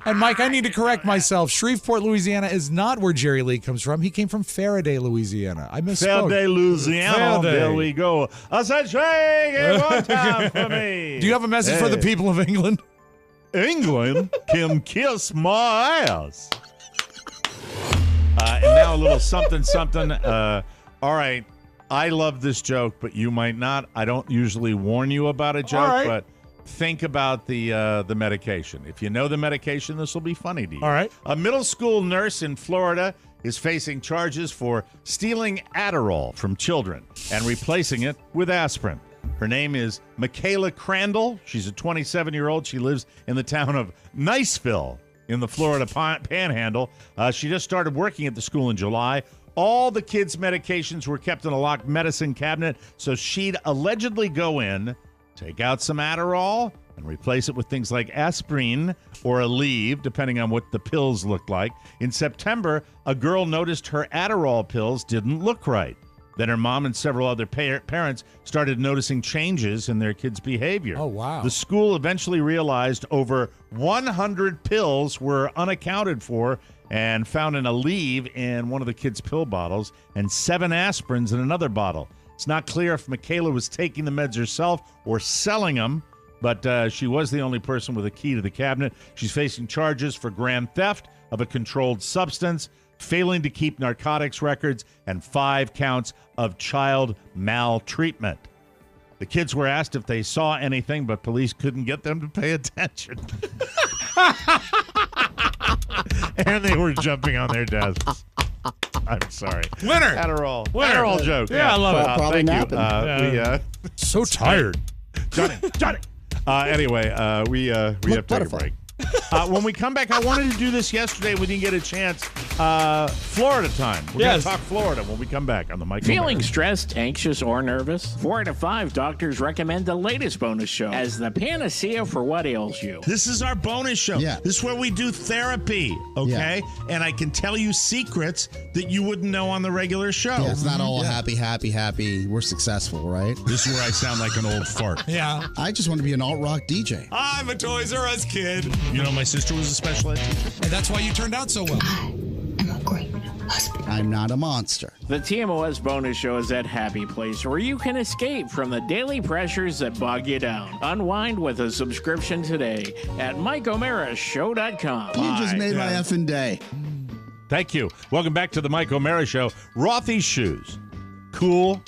And Mike, I need to correct myself. Shreveport, Louisiana is not where Jerry Lee comes from. He came from Faraday, Louisiana. I misspoke. Faraday, Louisiana. Faraday. There we go. I said, shake it one time for me. Do you have a message for the people of England? England can kiss my ass. And now a little something. All right. I love this joke, but you might not. I don't usually warn you about a joke, but think about the medication. If you know the medication, this will be funny to you. All right. A middle school nurse in Florida is facing charges for stealing Adderall from children and replacing it with aspirin. Her name is Michaela Crandall. She's a 27-year-old. She lives in the town of Niceville in the Florida Panhandle. She just started working at the school in July. All the kids' medications were kept in a locked medicine cabinet, so she'd allegedly go in, take out some Adderall, and replace it with things like aspirin or Aleve, depending on what the pills looked like. In September, a girl noticed her Adderall pills didn't look right. Then her mom and several other parents started noticing changes in their kids' behavior. Oh, wow. The school eventually realized over 100 pills were unaccounted for and found an Aleve in one of the kids' pill bottles and 7 aspirins in another bottle. It's not clear if Michaela was taking the meds herself or selling them, but she was the only person with a key to the cabinet. She's facing charges for grand theft of a controlled substance, failing to keep narcotics records, and 5 counts of child maltreatment. The kids were asked if they saw anything, but police couldn't get them to pay attention. And they were jumping on their desks. I'm sorry. Winner. Adderall. Winner. Adderall joke. Yeah, I love it. Probably Thank you. napping. So tired. Johnny. Anyway, we have to take a butterfly. break. When we come back, I wanted to do this yesterday. We didn't get a chance. Florida time. We're going to talk Florida when we come back on the Michael. Feeling stressed, anxious, or nervous? 4 out of 5 doctors recommend the latest bonus show as the panacea for what ails you. This is our bonus show. Yeah. This is where we do therapy, okay? And I can tell you secrets that you wouldn't know on the regular show. Yeah, it's not all happy. We're successful, right? This is where I sound like an old fart. Yeah. I just want to be an alt-rock DJ. I'm a Toys R Us kid. You know, my sister was a special ed teacher. And that's why you turned out so well. I'm a great husband. I'm not a monster. The TMOS bonus show is that happy place where you can escape from the daily pressures that bog you down. Unwind with a subscription today at MikeO'MaraShow.com. You just made my effing day. Thank you. Welcome back to the Mike O'Mara Show. Rothy's shoes. Cool,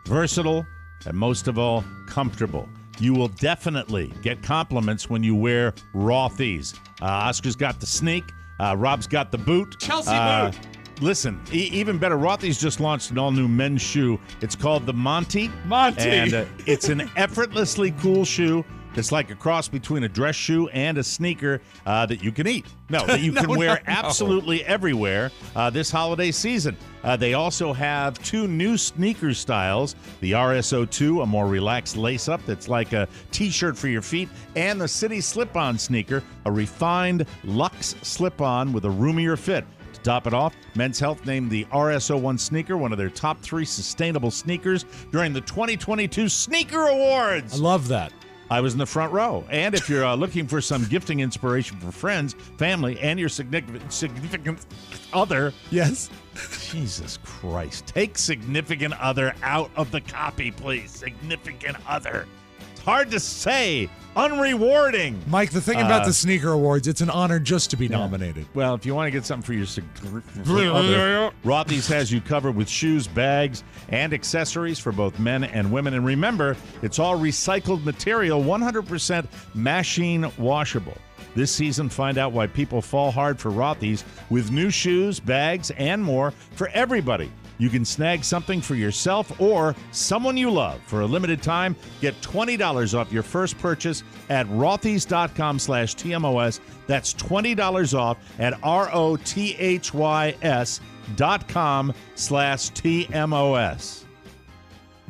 versatile, and most of all, comfortable. You will definitely get compliments when you wear Rothy's. Oscar's got the sneak. Rob's got the boot. Chelsea boot. Listen, even better, Rothy's just launched an all-new men's shoe. It's called the Monty. And it's an effortlessly cool shoe. It's like a cross between a dress shoe and a sneaker that you can eat. That you can wear absolutely everywhere this holiday season. They also have 2 new sneaker styles, the RSO2, a more relaxed lace-up that's like a T-shirt for your feet, and the City Slip-On sneaker, a refined luxe slip-on with a roomier fit. To top it off, Men's Health named the RSO1 sneaker one of their top 3 sustainable sneakers during the 2022 Sneaker Awards. I love that. I was in the front row. And if you're looking for some gifting inspiration for friends, family, and your significant other. Yes. Jesus Christ. Take significant other out of the copy, please. Significant other. It's hard to say. Unrewarding. Mike, the thing about the Sneaker Awards, it's an honor just to be nominated. Well, if you want to get something for your other, Rothy's has you covered with shoes, bags, and accessories for both men and women. And remember, it's all recycled material, 100% machine washable. This season, find out why people fall hard for Rothy's with new shoes, bags, and more for everybody. You can snag something for yourself or someone you love. For a limited time, get $20 off your first purchase at rothys.com/TMOS. That's $20 off at rothys.com/TMOS.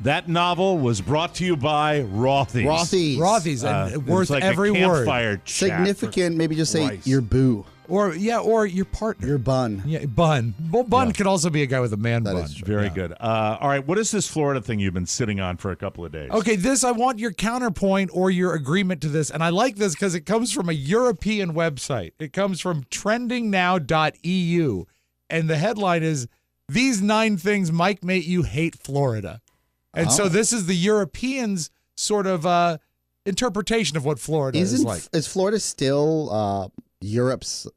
That novel was brought to you by Rothy's. Rothy's, and worth like every word. Significant, maybe just say your boo. Or your partner. Your bun. Yeah, bun. Well, bun could also be a guy with a man bun. Very good. All right, what is this Florida thing you've been sitting on for a couple of days? Okay, I want your counterpoint or your agreement to this. And I like this because it comes from a European website. It comes from trendingnow.eu. And the headline is, "These 9 things Mike made you hate Florida." And so this is the Europeans' sort of interpretation of what Florida is like. Is Florida still Europe's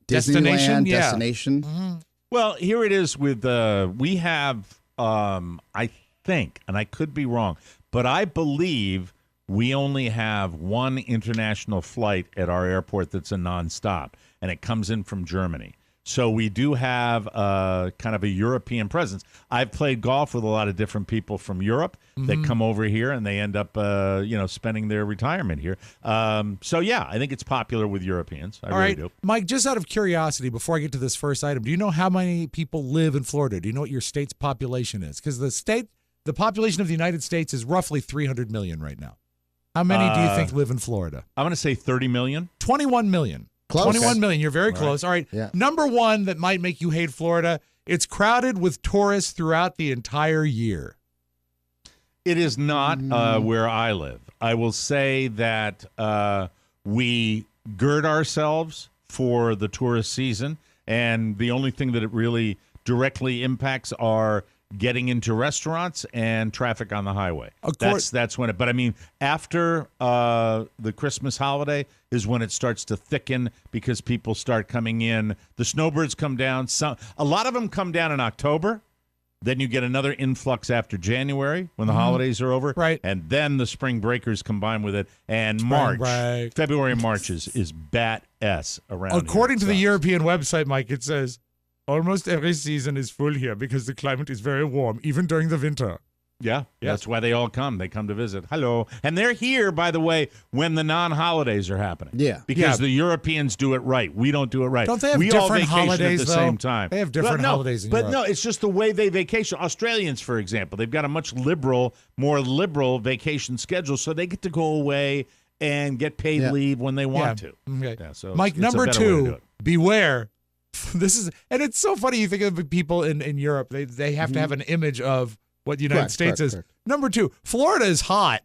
Destination? Disneyland destination? Mm-hmm. Well, here it is with we have I think, and I could be wrong, but I believe we only have one international flight at our airport that's a nonstop, and it comes in from Germany. So we do have kind of a European presence. I've played golf with a lot of different people from Europe that come over here, and they end up, spending their retirement here. So, yeah, I think it's popular with Europeans. I really do. Mike, just out of curiosity, before I get to this first item, do you know how many people live in Florida? Do you know what your state's population is? Because the population of the United States is roughly 300 million right now. How many do you think live in Florida? I'm going to say 30 million. 21 million. Close. 21 million. You're very close. All right. Yeah. Number one that might make you hate Florida, it's crowded with tourists throughout the entire year. It is not where I live. I will say that we gird ourselves for the tourist season, and the only thing that it really directly impacts are getting into restaurants and traffic on the highway. That's when it. But I mean, after the Christmas holiday is when it starts to thicken because people start coming in. The snowbirds come down. A lot of them come down in October. Then you get another influx after January when the holidays are over. Right. And then the spring breakers combine with it. And February and March is bat-s around According here. to the European website, Mike, it says, almost every season is full here because the climate is very warm, even during the winter. Yeah, that's why they all come. They come to visit. Hello. And they're here, by the way, when the non-holidays are happening. Yeah. Because the Europeans do it right. We don't do it right. Don't they have we all different vacation holidays, at the though? same time. They have different holidays in Europe. But no, it's just the way they vacation. Australians, for example, they've got a much more liberal vacation schedule, so they get to go away and get paid leave when they want to. Okay. Yeah, so Mike, it's number a better way to do two, it. beware. And it's so funny. You think of people in Europe, they have to have an image of what the United States is. Correct. Number two, Florida is hot.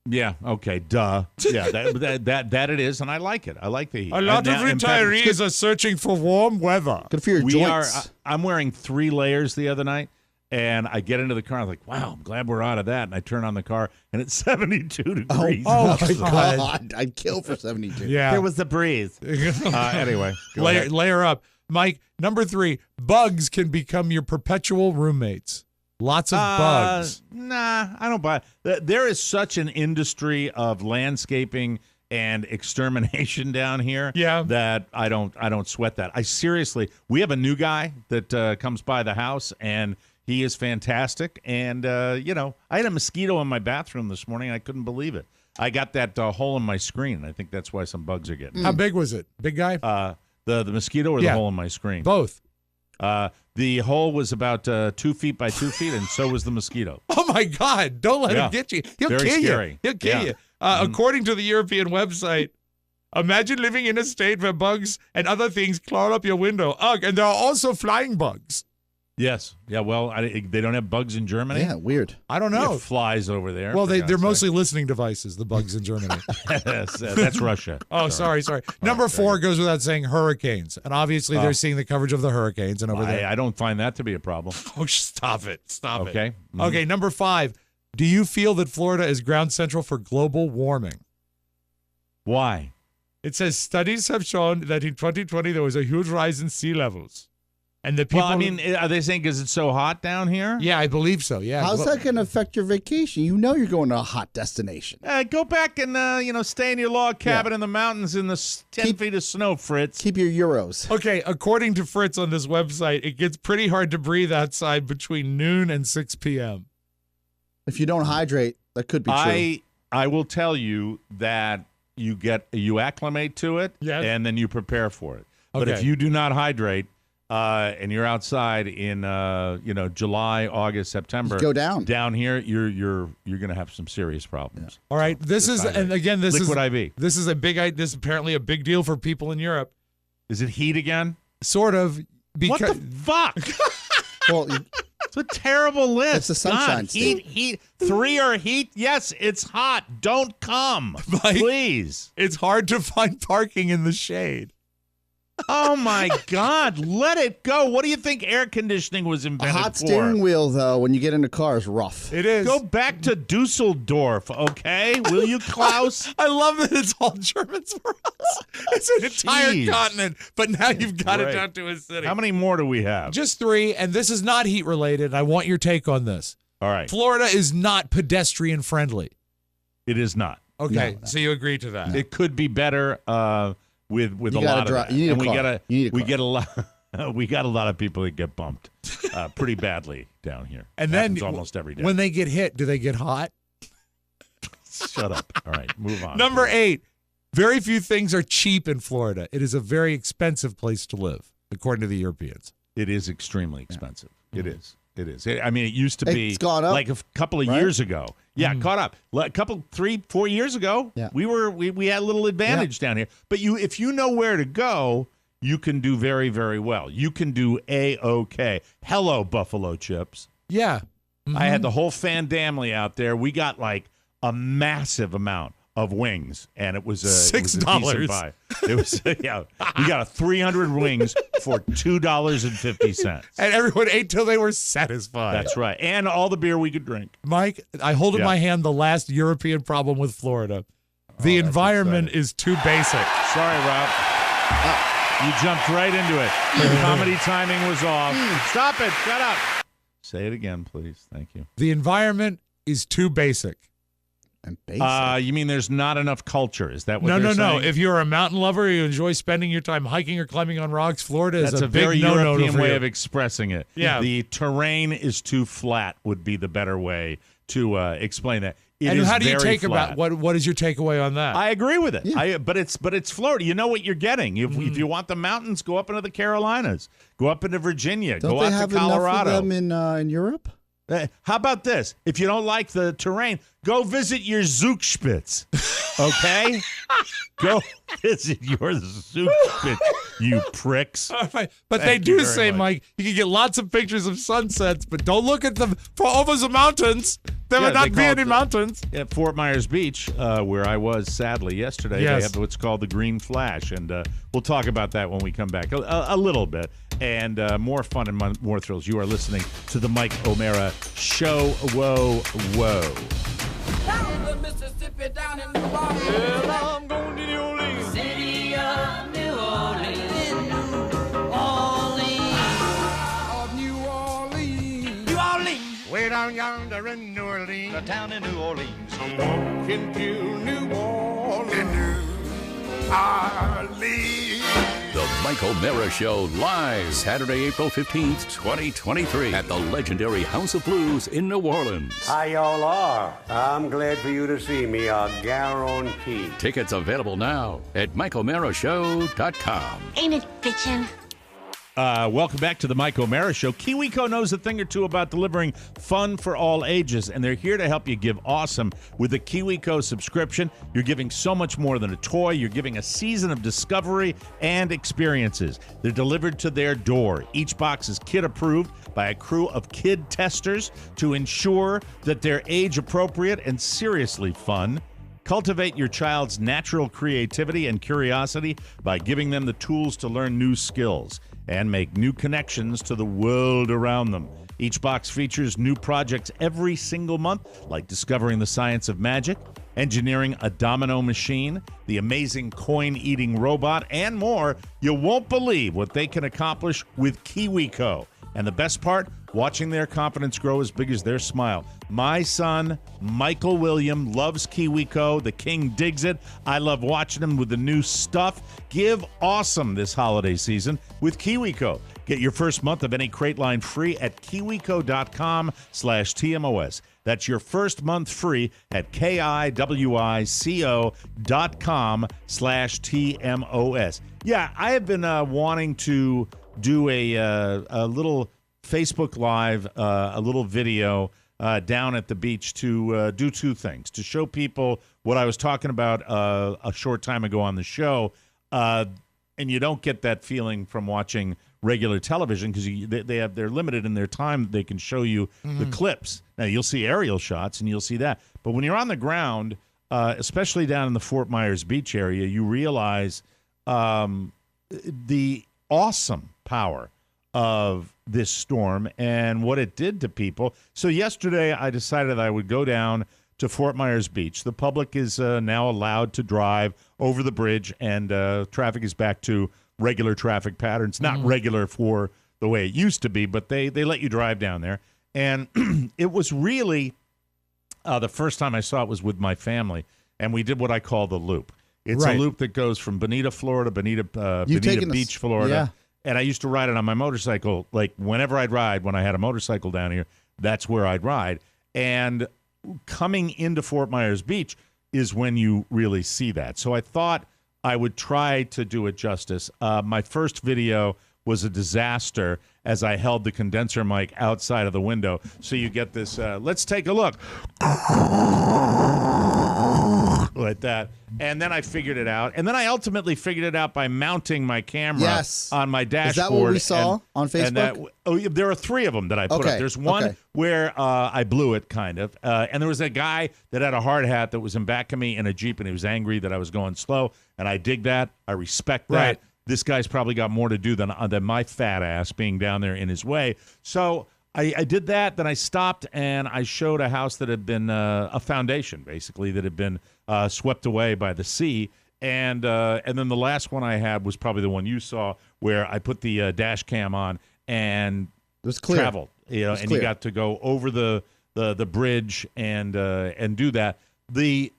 Yeah, okay, duh. Yeah, that it is, and I like it. I like the heat. A lot of retirees are searching for warm weather. Good for your joints. I'm wearing 3 layers the other night, and I get into the car, I'm like, wow, I'm glad we're out of that. And I turn on the car, and it's 72 degrees. Oh my God. I'd kill for 72. Yeah. There was the breeze. Anyway, layer up. Mike, number 3, bugs can become your perpetual roommates. Lots of bugs. Nah, I don't buy it. There is such an industry of landscaping and extermination down here that I don't sweat that. We have a new guy that comes by the house, and he is fantastic. And, I had a mosquito in my bathroom this morning. I couldn't believe it. I got that hole in my screen. I think that's why some bugs are getting. How big was it? Big guy? The mosquito or the hole in my screen? Both. The hole was about 2 feet by 2 feet, and so was the mosquito. Oh, my God. Don't let him get you. He'll Very kill scary. you. He'll kill you. According to the European website, imagine living in a state where bugs and other things claw up your window. Ugh, and there are also flying bugs. Yes. Yeah, well, they don't have bugs in Germany? Yeah, weird. I don't They know. have flies over there. Well, they're mostly listening devices, the bugs in Germany. Yes, that's Russia. Oh, sorry. Number 4 goes without saying, hurricanes. And obviously they're seeing the coverage of the hurricanes. And over there. I don't find that to be a problem. Oh, stop it. Okay. Mm-hmm. Okay, number 5. Do you feel that Florida is ground central for global warming? Why? It says studies have shown that in 2020 there was a huge rise in sea levels. And the people, are they saying because it's so hot down here? Yeah, I believe so. Yeah. How's that going to affect your vacation? You know you're going to a hot destination. Go back and stay in your log cabin in the mountains in the 10 feet of snow, Fritz. Keep your euros. Okay, according to Fritz on this website, it gets pretty hard to breathe outside between noon and 6 p.m. If you don't hydrate, that could be true. I will tell you that you acclimate to it, and then you prepare for it. But if you do not hydrate, and you're outside in July, August, September, just go down here, you're going to have some serious problems. All right, this is liquid IV. This is apparently a big deal for people in Europe. Is it heat again? Sort of. What the fuck? Well, it's a terrible list. It's the sunshine. God, heat. 3 are heat. Yes, it's hot. Don't come, Mike, please. It's hard to find parking in the shade. Oh, my God. Let it go. What do you think air conditioning was A invented hot for? steering wheel, though, when you get in a car is rough. It is. Go back to Dusseldorf, okay? Will you, Klaus? I love that it's all Germans for us. It's an entire Jeez. continent, but now you've got Great. it down to a city. How many more do we have? Just 3, and this is not heat related. I want your take on this. All right. Florida is not pedestrian friendly. It is not. Okay, so you agree to that? It could be better with You a gotta lot of drive- that. you need a And we car. gotta You need a we car. get a lot we got a lot of people that get bumped pretty badly down here. And Happens then almost every day. when they get hit, do they get hot? Shut up. All right, move on. Number 8, very few things are cheap in Florida. It is a very expensive place to live, according to the Europeans. It is extremely expensive. It is. It is. I mean, it used to be It's gone up, like a couple of right? years ago. Yeah, caught up. A couple, 3-4 years ago, Yeah. we had a little advantage down here. But if you know where to go, you can do very, very well. You can do A-OK. Hello, Buffalo Chips. Yeah. I had the whole family out there. We got like a massive amount of wings, and it was $6. It was yeah. We got 300 wings for $2.50. And everyone ate till they were satisfied. That's right, and all the beer we could drink. Mike, I hold in my hand the last European problem with Florida. The environment is too basic. Sorry, Rob. You jumped right into it. Your comedy timing was off. Stop it. Shut up. Say it again, please. Thank you. The environment is too basic. And basic. You mean there's not enough culture? Is that what No, they're no, no. saying? If you're a mountain lover, you enjoy spending your time hiking or climbing on rocks, Florida is That's a big very no-no European for way you. of expressing it. Yeah. The terrain is too flat would be the better way to explain that. It And is how do you very take flat. about what is your takeaway on that? I agree with it. Yeah. But it's Florida. You know what you're getting. If you want the mountains, go up into the Carolinas. Go up into Virginia. Don't go they out have to Colorado. enough of them in Europe? How about this? If you don't like the terrain, go visit your Zugspitze. Okay? Go visit your Zugspitze, you pricks. But Thank they you do very say, much. Mike, you can get lots of pictures of sunsets, but don't look at them for over the mountains. There Yeah, will not they be call it any mountains. At Fort Myers Beach, where I was sadly yesterday, Yes. they have what's called the Green Flash, and we'll talk about that when we come back a little bit, and more fun and more thrills. You are listening to the Mike O'Mara Show. Whoa, whoa. Down the Mississippi, down in New Orleans. Well, I'm going to New Orleans. City of New Orleans. In New Orleans. Of New Orleans. New Orleans. Way down yonder in New Orleans. The town in New Orleans. I'm walking to New Orleans. In New Orleans. The Mike O'Mara Show live Saturday, April 15th, 2023 at the legendary House of Blues in New Orleans. Hi, y'all are. I'm glad for you to see me, I guarantee. Tickets available now at MikeO'MaraShow.com. Ain't it bitchin'? Welcome back to the Mike O'Mara Show. KiwiCo knows a thing or two about delivering fun for all ages, and they're here to help you give awesome with the KiwiCo subscription. You're giving so much more than a toy. You're giving a season of discovery and experiences. They're delivered to their door. Each box is kid-approved by a crew of kid testers to ensure that they're age-appropriate and seriously fun. Cultivate your child's natural creativity and curiosity by giving them the tools to learn new skills and make new connections to the world around them. Each box features new projects every single month, like discovering the science of magic, engineering a domino machine, the amazing coin-eating robot, and more. You won't believe what they can accomplish with KiwiCo. And the best part, watching their confidence grow as big as their smile. My son, Michael William, loves KiwiCo. The king digs it. I love watching him with the new stuff. Give awesome this holiday season with KiwiCo. Get your first month of any crate line free at kiwico.com/TMOS. That's your first month free at kiwico.com/TMOS. Yeah, I have been wanting to do a little Facebook Live, a little video down at the beach to do two things. To show people what I was talking about a short time ago on the show. And you don't get that feeling from watching regular television because they're limited in their time. They can show you the clips. Now, you'll see aerial shots and you'll see that. But when you're on the ground, especially down in the Fort Myers Beach area, you realize the awesome power of this storm and what it did to people. So yesterday I decided I would go down to Fort Myers Beach. The public is now allowed to drive over the bridge, and traffic is back to regular traffic patterns. Not regular for the way it used to be, but they let you drive down there. And it was really the first time I saw it was with my family, and we did what I call the loop. It's a loop that goes from Bonita, Florida, Bonita Beach, Florida. Yeah. And I used to ride it on my motorcycle. Like, whenever I'd ride, when I had a motorcycle down here, that's where I'd ride. And coming into Fort Myers Beach is when you really see that. So I thought I would try to do it justice. My first video was a disaster as I held the condenser mic outside of the window. So you get this, let's take a look. Like that. And then I figured it out. And then I ultimately figured it out by mounting my camera on my dashboard. Is that what we saw on Facebook? There are 3 of them that I put up. There's one where I blew it, kind of. And there was a guy that had a hard hat that was in back of me in a Jeep, and he was angry that I was going slow. And I dig that. I respect that. Right. This guy's probably got more to do than my fat ass being down there in his way. So I did that. Then I stopped, and I showed a house that had been a foundation, basically, that had been swept away by the sea. And then the last one I had was probably the one you saw, where I put the dash cam on and it was clear. Traveled. And you got to go over the bridge and do that. The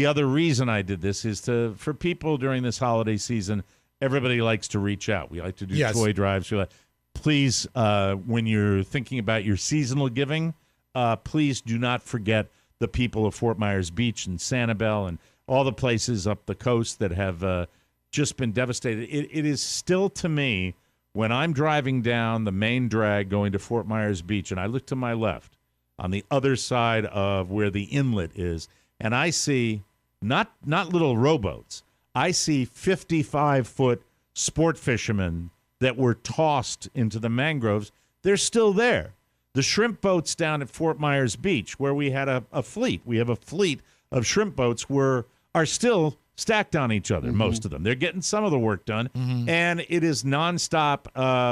other reason I did this is for people during this holiday season. Everybody likes to reach out. We like to do toy drives. Please, when you're thinking about your seasonal giving, please do not forget the people of Fort Myers Beach and Sanibel and all the places up the coast that have just been devastated. It is still, to me, when I'm driving down the main drag going to Fort Myers Beach, and I look to my left on the other side of where the inlet is, and I see not little rowboats. I see 55-foot sport fishermen that were tossed into the mangroves. They're still there. The shrimp boats down at Fort Myers Beach, where we had a fleet, we have a fleet of shrimp boats, are still stacked on each other, most of them. They're getting some of the work done, and it is nonstop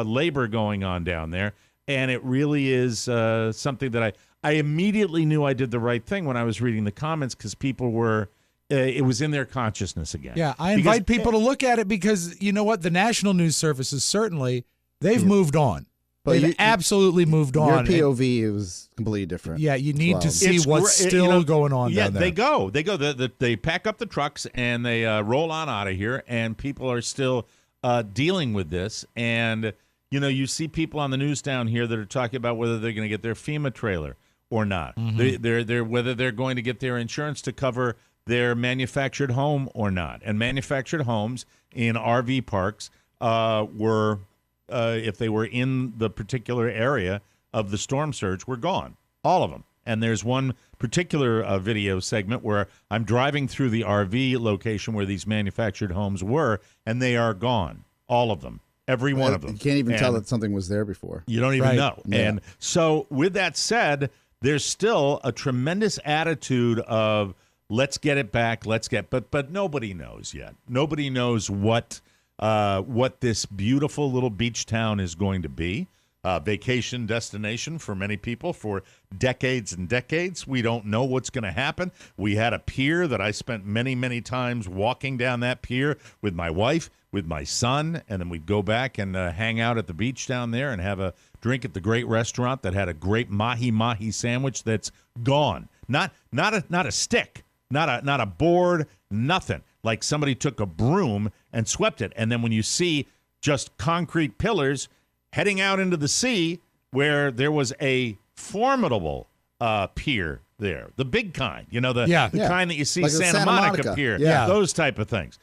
labor going on down there, and it really is something that I immediately knew I did the right thing when I was reading the comments, because people were... it was in their consciousness again. Yeah, I invite people to look at it because, you know what, the national news services, certainly, they've moved on. But they've absolutely moved on. Your POV is completely different. Yeah, you need to see what's still going on down there. They go. They pack up the trucks and they roll on out of here, and people are still dealing with this. And, you see people on the news down here that are talking about whether they're going to get their FEMA trailer or not. They're whether they're going to get their insurance to cover their manufactured home or not. And manufactured homes in RV parks were, if they were in the particular area of the storm surge, were gone. All of them. And there's one particular video segment where I'm driving through the RV location where these manufactured homes were, and they are gone. All of them. Every one of them. You can't even tell that something was there before. You don't even know. Yeah. And so with that said, there's still a tremendous attitude of, let's get it back. But nobody knows yet. Nobody knows what this beautiful little beach town is going to be. Vacation destination for many people for decades and decades. We don't know what's going to happen. We had a pier that I spent many, many times walking down that pier with my wife, with my son, and then we'd go back and hang out at the beach down there and have a drink at the great restaurant that had a great mahi-mahi sandwich that's gone. Not a stick. Not a board, nothing. Like somebody took a broom and swept it. And then when you see just concrete pillars heading out into the sea where there was a formidable pier there, the big kind, the kind that you see like Santa Monica Pier, those type of things.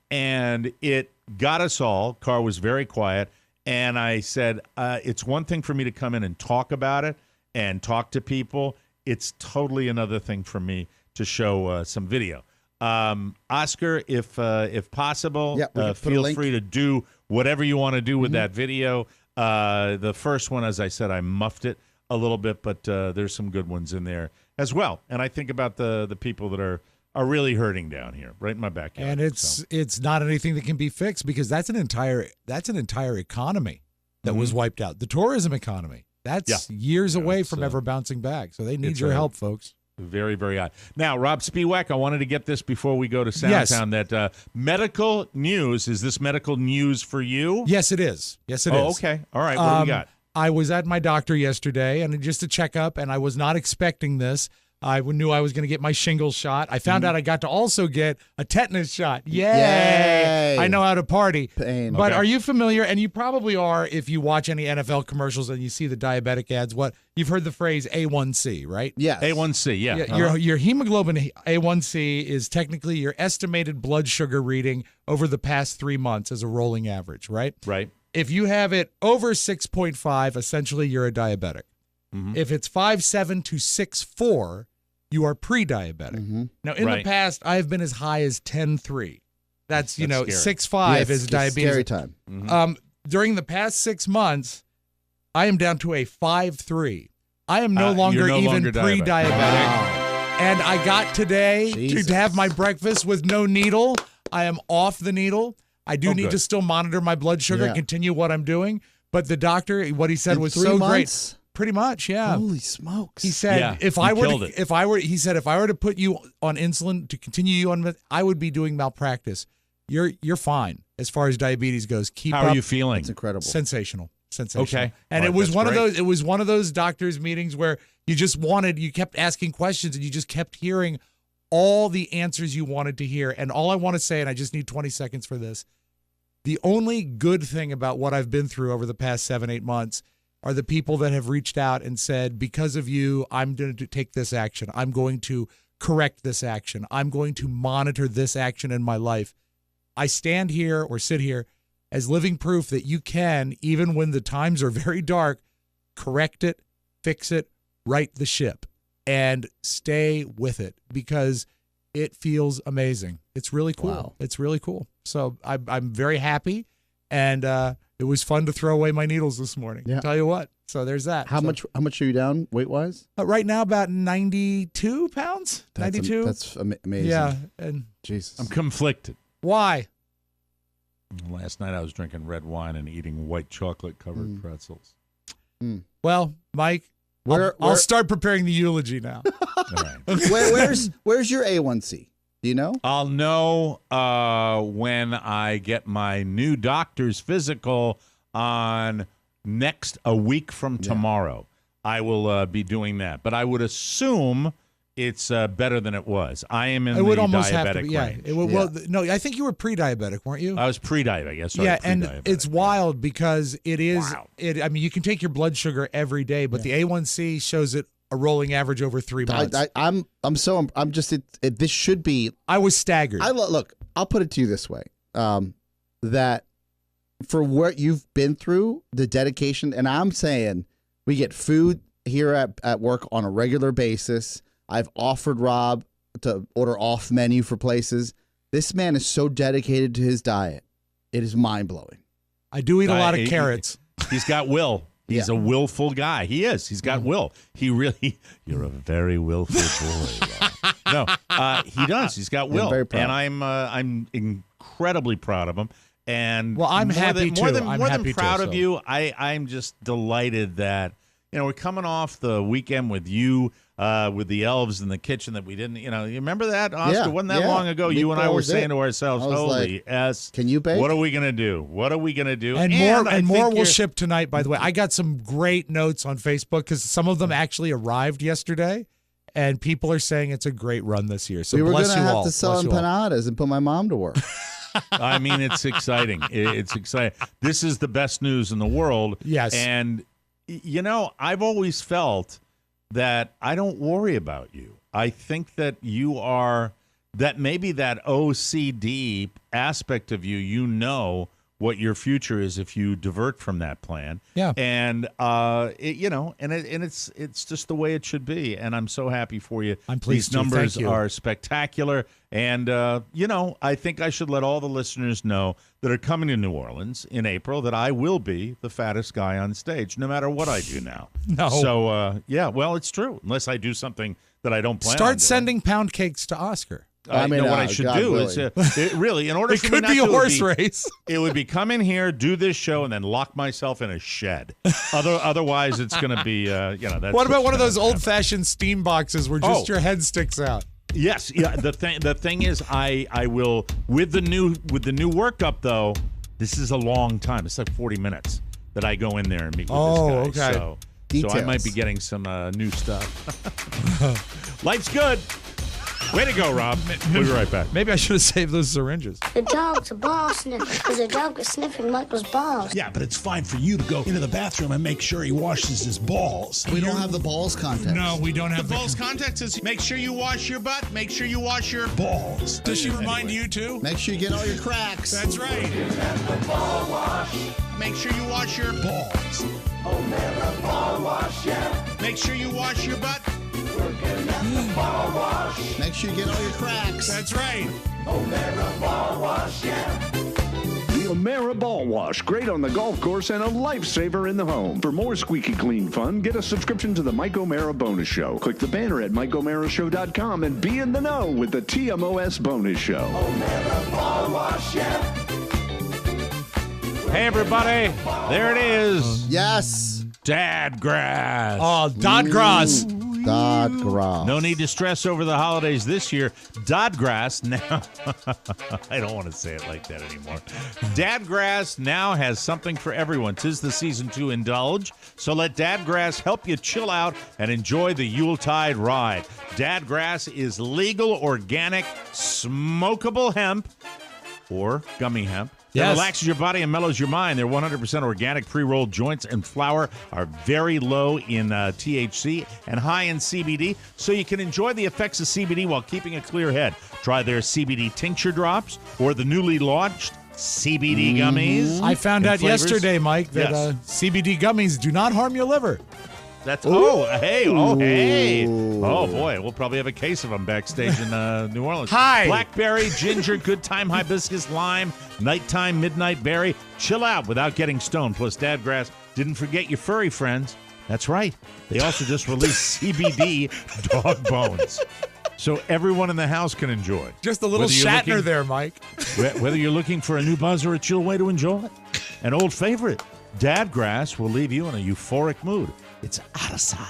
And it got us all. Car was very quiet. And I said, it's one thing for me to come in and talk about it and talk to people. It's totally another thing for me to show some video. Oscar, if possible, feel free to do whatever you want to do with that video. The first one, as I said, I muffed it a little bit, but there's some good ones in there as well. And I think about the people that are really hurting down here, right in my backyard. And it's not anything that can be fixed because that's an entire economy that was wiped out. The tourism economy. That's years away from ever bouncing back. So they need your help, folks. Very, very odd. Now, Rob Spiewak, I wanted to get this before we go to Soundtown. That medical news, is this medical news for you? Yes, it is. Yes, it is. Oh, okay. All right. What do we got? I was at my doctor yesterday, and just a checkup, and I was not expecting this. I knew I was going to get my shingles shot. I found out I got to also get a tetanus shot. Yay! I know how to party. Pain. But are you familiar, and you probably are if you watch any NFL commercials and you see the diabetic ads, you've heard the phrase A1C, right? Yes. A1C, yeah. Your hemoglobin A1C is technically your estimated blood sugar reading over the past 3 months as a rolling average, right? Right. If you have it over 6.5, essentially you're a diabetic. If it's 5.7 to 6.4, you are pre-diabetic. Now, in the past, I've been as high as 10.3. That's 6.5 is diabetes. Scary time. During the past 6 months, I am down to a 5.3. I am no longer pre-diabetic. And I got today to have my breakfast with no needle. I am off the needle. I do need to still monitor my blood sugar, continue what I'm doing. But the doctor, what he said was so great. Pretty much, yeah. Holy smokes! He said if I were to put you on insulin to continue you on, I would be doing malpractice. You're fine as far as diabetes goes. Keep up. How are you feeling? It's incredible. Sensational. Okay. And it was one of those. It was one of those doctors' meetings where you kept asking questions and you just kept hearing all the answers you wanted to hear. And all I want to say, and I just need 20 seconds for this. The only good thing about what I've been through over the past 7-8 months are the people that have reached out and said, because of you, I'm going to take this action. I'm going to correct this action. I'm going to monitor this action in my life. I stand here or sit here as living proof that you can, even when the times are very dark, correct it, fix it, right the ship, and stay with it because it feels amazing. It's really cool. Wow. It's really cool. So I'm very happy, and it was fun to throw away my needles this morning. Yeah. Tell you what. So there's that. How much are you down weight-wise? Right now, about 92 pounds. 92. That's amazing. Yeah. And Jesus. I'm conflicted. Why? Last night I was drinking red wine and eating white chocolate-covered pretzels. Well, Mike, I'll start preparing the eulogy now. Where's your A1C? Do you know? I'll know when I get my new doctor's physical on a week from tomorrow. I will be doing that. But I would assume it's better than it was. I am in the diabetic range. No, I think you were pre-diabetic, weren't you? I was pre-diabetic, yes. And it's wild because it is. I mean, you can take your blood sugar every day, but the A1C shows it a rolling average over 3 months. This should be. I was staggered. Look, I'll put it to you this way: that for what you've been through, the dedication, and I'm saying we get food here at work on a regular basis. I've offered Rob to order off menu for places. This man is so dedicated to his diet; it is mind blowing. I do eat a lot of carrots. He's got will. He's a willful guy. He is. He's got will. You're a very willful boy. No, he does. He's got will. Very proud. And I'm incredibly proud of him. And I'm happy too. More than proud of you, I'm just delighted that we're coming off the weekend with you. With the elves in the kitchen that we didn't, you remember that, Oscar? Yeah, Wasn't that long ago? You and I were saying to ourselves, holy S. Can you bake? What are we going to do? What are we going to do? And more will ship tonight, by the way. I got some great notes on Facebook because some of them actually arrived yesterday, and people are saying it's a great run this year. So we were bless you all. We were going to have to sell empanadas and put my mom to work. I mean, it's exciting. It's exciting. This is the best news in the world. Yes. And, I've always felt that I don't worry about you. I think that you are, that maybe that OCD aspect of you, what your future is if you divert from that plan. Yeah. And it's just the way it should be. And I'm so happy for you. I'm pleased. These numbers are spectacular. And I think I should let all the listeners know that are coming to New Orleans in April that I will be the fattest guy on stage, no matter what I do now. No. So well, it's true. Unless I do something that I don't plan on Start doing. sending pound cakes to Oscar. know what I should God do. willing. Really, in order It for could me not be a to, horse race. It would be come in here, do this show, and then lock myself in a shed. Otherwise, it's going to be, That's what about one of those old-fashioned steam boxes where just your head sticks out? Yes, yeah. The thing is, I will with the new workup though. This is a long time. It's like 40 minutes that I go in there and meet with this guy. Okay. So Details. I might be getting some new stuff. Life's good. Way to go, Rob. We'll be right back. Maybe I should have saved those syringes. The dog's a ball sniffer because the dog is sniffing Michael's balls. Yeah, but it's fine for you to go into the bathroom and make sure he washes his balls. We don't have the balls context. No, we don't have The balls context is make sure you wash your butt, make sure you wash your balls. Does she remind you too? Make sure you get all your cracks. That's right. Make sure you wash your balls. Make sure you wash your butt. Make sure you get all your cracks. That's right. The O'Mara Ball Wash. Great on the golf course and a lifesaver in the home. For more squeaky clean fun, get a subscription to the Mike O'Mara Bonus Show. Click the banner at MikeO'MaraShow.com and be in the know with the TMOS Bonus Show. O'Mara Ball Wash, Hey, everybody. There it is. Yes. Dadgrass. Oh, Dadgrass. Dadgrass. No need to stress over the holidays this year. Dadgrass now. I don't want to say it like that anymore. Dadgrass now has something for everyone. 'Tis the season to indulge, so let Dadgrass help you chill out and enjoy the Yuletide ride. Dadgrass is legal, organic, smokable hemp or gummy hemp. That Yes. relaxes your body and mellows your mind. Their 100% organic pre-rolled joints and flour are very low in THC and high in CBD, so you can enjoy the effects of CBD while keeping a clear head. Try their CBD tincture drops or the newly launched CBD gummies. I found in out flavors. yesterday, Mike, that Yes. CBD gummies do not harm your liver. That's oh hey. Oh boy, we'll probably have a case of them backstage in New Orleans. Hi. Blackberry, ginger, good time, hibiscus, lime, nighttime, midnight berry. Chill out without getting stoned. Plus, Dadgrass didn't forget your furry friends. That's right. They also just released CBD dog bones, so everyone in the house can enjoy. Just a little Whether you're Shatner looking- there, Mike. Whether you're looking for a new buzz or a chill way to enjoy it, an old favorite, Dadgrass will leave you in a euphoric mood. It's out of sight.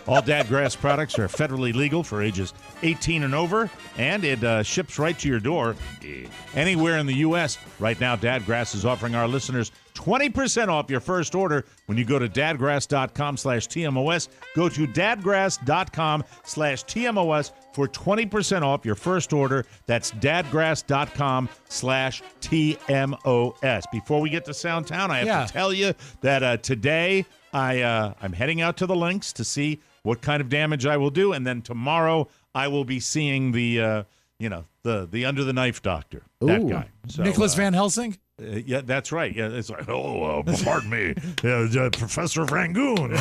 All Dadgrass products are federally legal for ages 18 and over, and it ships right to your door anywhere in the U.S. Right now, Dadgrass is offering our listeners 20% off your first order when you go to dadgrass.com/TMOS. Go to dadgrass.com/TMOS for 20% off your first order. That's dadgrass.com/TMOS. Before we get to Soundtown, I have to tell you that today I'm heading out to the links to see what kind of damage I will do, and then tomorrow I will be seeing the the under the knife doctor, that Ooh. guy. So, Nicholas Van Helsing? yeah, that's right. Yeah, it's like, pardon me, Professor Rangoon.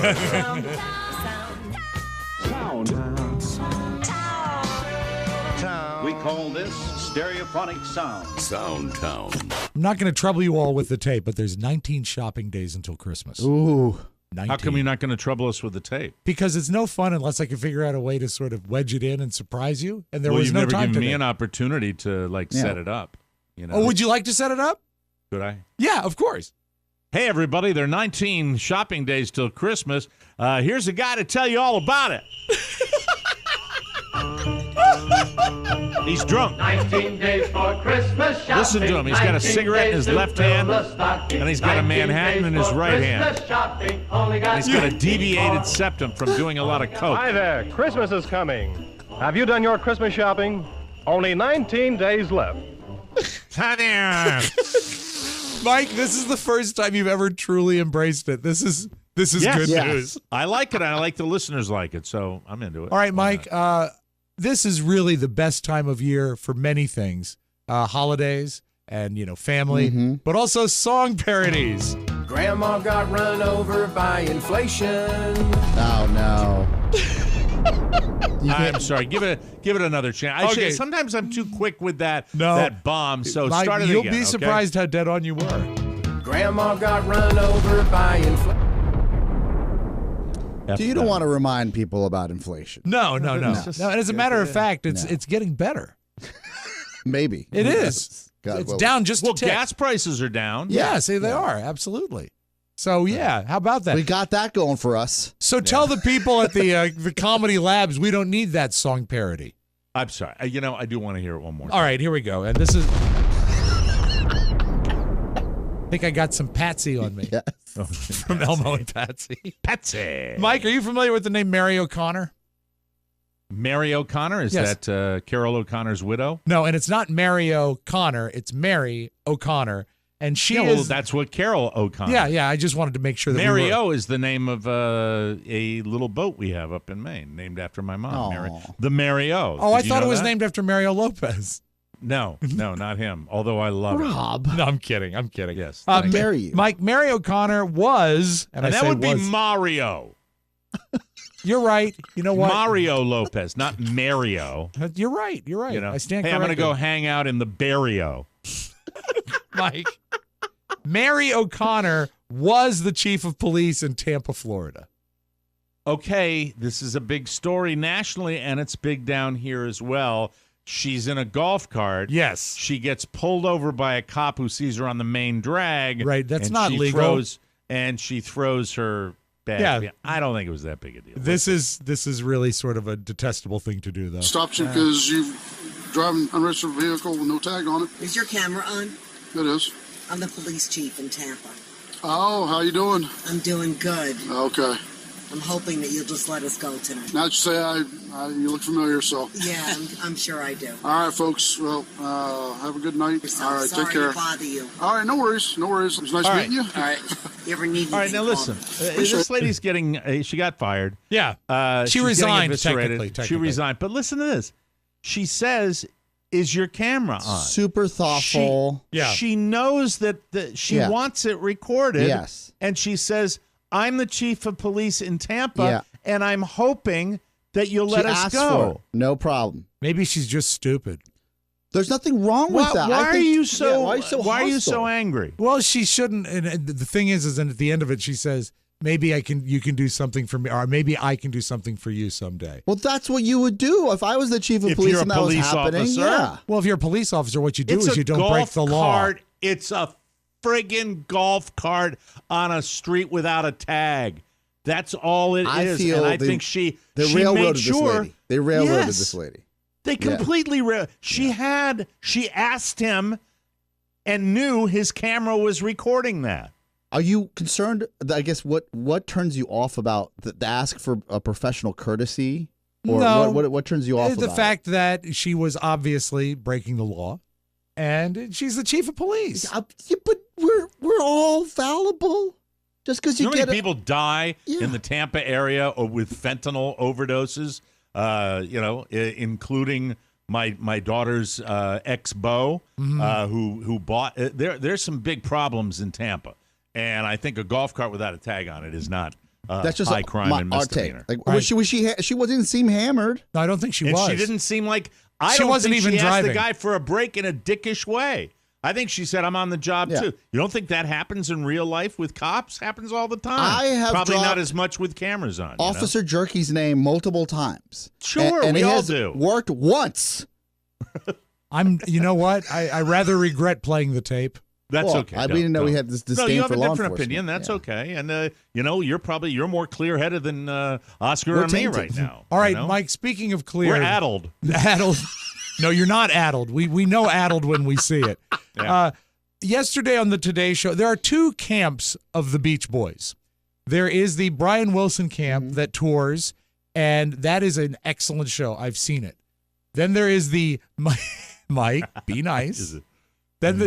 We call this stereophonic sound. Soundtown. I'm not going to trouble you all with the tape, but there's 19 shopping days until Christmas. Ooh. 19. How come you're not going to trouble us with the tape? Because it's no fun unless I can figure out a way to sort of wedge it in and surprise you. And there Well, was you've no never time given me today. an opportunity to set it up. You know? Oh, would you like to set it up? Could I? Yeah, of course. Hey, everybody, there are 19 shopping days till Christmas. Here's a guy to tell you all about it. He's drunk. 19 days for Christmas shopping. Listen to him. He's got a cigarette in his left hand, and he's got a Manhattan in his right hand. And he's got a deviated septum from doing a lot of coke. Hi there. Christmas is coming. Have you done your Christmas shopping? Only 19 days left. Hi there. Mike, this is the first time you've ever truly embraced it. This is good news. I like it. I like the listeners like it, so I'm into it. All right, Mike, this is really the best time of year for many things. Holidays and, family, but also song parodies. Grandma got run over by inflation. Oh, no. I'm sorry. Give it another chance. Okay. Sometimes I'm too quick with that bomb. So Mike, start it you'll again. be okay? surprised how dead on you were. Grandma got run over by inflation. So you don't want to remind people about inflation. No. No, and as a matter of fact, it's getting better. Maybe. It is. God, it's down just a tick. Gas prices are down. Yeah, see, they are. Absolutely. So, how about that? We got that going for us. So tell the people at the Comedy Labs we don't need that song parody. I'm sorry. I do want to hear it one more time. All right, here we go. And this is... I think I got some Patsy on me. Yes. From Elmo and Patsy. Patsy. Mike, are you familiar with the name Mary O'Connor? Mary O'Connor? Is that Carol O'Connor's widow? No, and it's not Mary O'Connor. It's Mary O'Connor. And she is... well, that's what Carol O'Connor. Yeah, I just wanted to make sure that Mary O is the name of a little boat we have up in Maine, named after my mom. The Mary O. Oh, I thought it was named after Mario Lopez. No, not him. Although I love Rob. it. No, I'm kidding. Yes. Mary. Mike, Mary O'Connor was... And that would be Mario. You're right. You know what? Mario Lopez, not Mario. You're right. I stand corrected. I'm going to go hang out in the barrio. Mike, Mary O'Connor was the chief of police in Tampa, Florida. Okay, this is a big story nationally, and it's big down here as well. She's in a golf cart. Yes. She gets pulled over by a cop who sees her on the main drag. Right, that's and not she legal. She throws her bag. Yeah. I don't think it was that big a deal. This is really sort of a detestable thing to do, though. Stopped you because you driving unregistered vehicle with no tag on it. Is your camera on? It is. I'm the police chief in Tampa. Oh, how you doing? I'm doing good. Okay. I'm hoping that you'll just let us go tonight. Now that you say you look familiar, so. Yeah, I'm sure I do. All right, folks. Well, have a good night. All right, Sorry take care. to bother you. All right, no worries. It was nice meeting you. All right. You ever need anything? All right, now listen. This lady's getting. She got fired. Yeah. She resigned technically. She resigned. But listen to this. She says, "Is your camera on?" Super thoughtful. She knows that she wants it recorded. Yes. And she says, "I'm the chief of police in Tampa, and I'm hoping that you'll let us go." No problem. Maybe she's just stupid. There's nothing wrong with that. Why are you so angry? Well, she shouldn't. And the thing is at the end of it, she says, "Maybe you can do something for me, or maybe I can do something for you someday." Well, that's what you would do if I was the chief of police and that was happening. Officer. Yeah. Well, if you're a police officer, what you do is you don't break the law. It's a friggin' golf cart on a street without a tag. That's all it is. And I think she railroaded made sure. This lady. They railroaded this lady. They completely She asked him and knew his camera was recording that. Are you concerned? I guess what turns you off about the ask for a professional courtesy? Or no. What turns you off the about fact that she was obviously breaking the law, and she's the chief of police. But we're all fallible. Just because you know get how many people die in the Tampa area or with fentanyl overdoses? Including my daughter's ex-beau, who bought. There's some big problems in Tampa, and I think a golf cart without a tag on it is not that's just high crime and misdemeanor. She didn't seem hammered. No, I don't think she and was. She didn't seem like she wasn't even she driving. asked the guy for a break in a dickish way. I think she said, "I'm on the job too." You don't think that happens in real life with cops? Happens all the time. I have probably not as much with cameras on. Officer Jerky's name multiple times. Sure, and we it all has do. Worked once. You know what? I rather regret playing the tape. That's okay. We didn't know we had this disdain for law enforcement. No, you have a different opinion. That's okay. And you're more clear-headed than Oscar and me right now. All right, Mike. Speaking of clear, we're addled. Addled. No, you're not addled. We know addled when we see it. Yeah. Yesterday on the Today Show, there are two camps of the Beach Boys. There is the Brian Wilson camp that tours, and that is an excellent show. I've seen it. Then there is the Mike, be nice. Then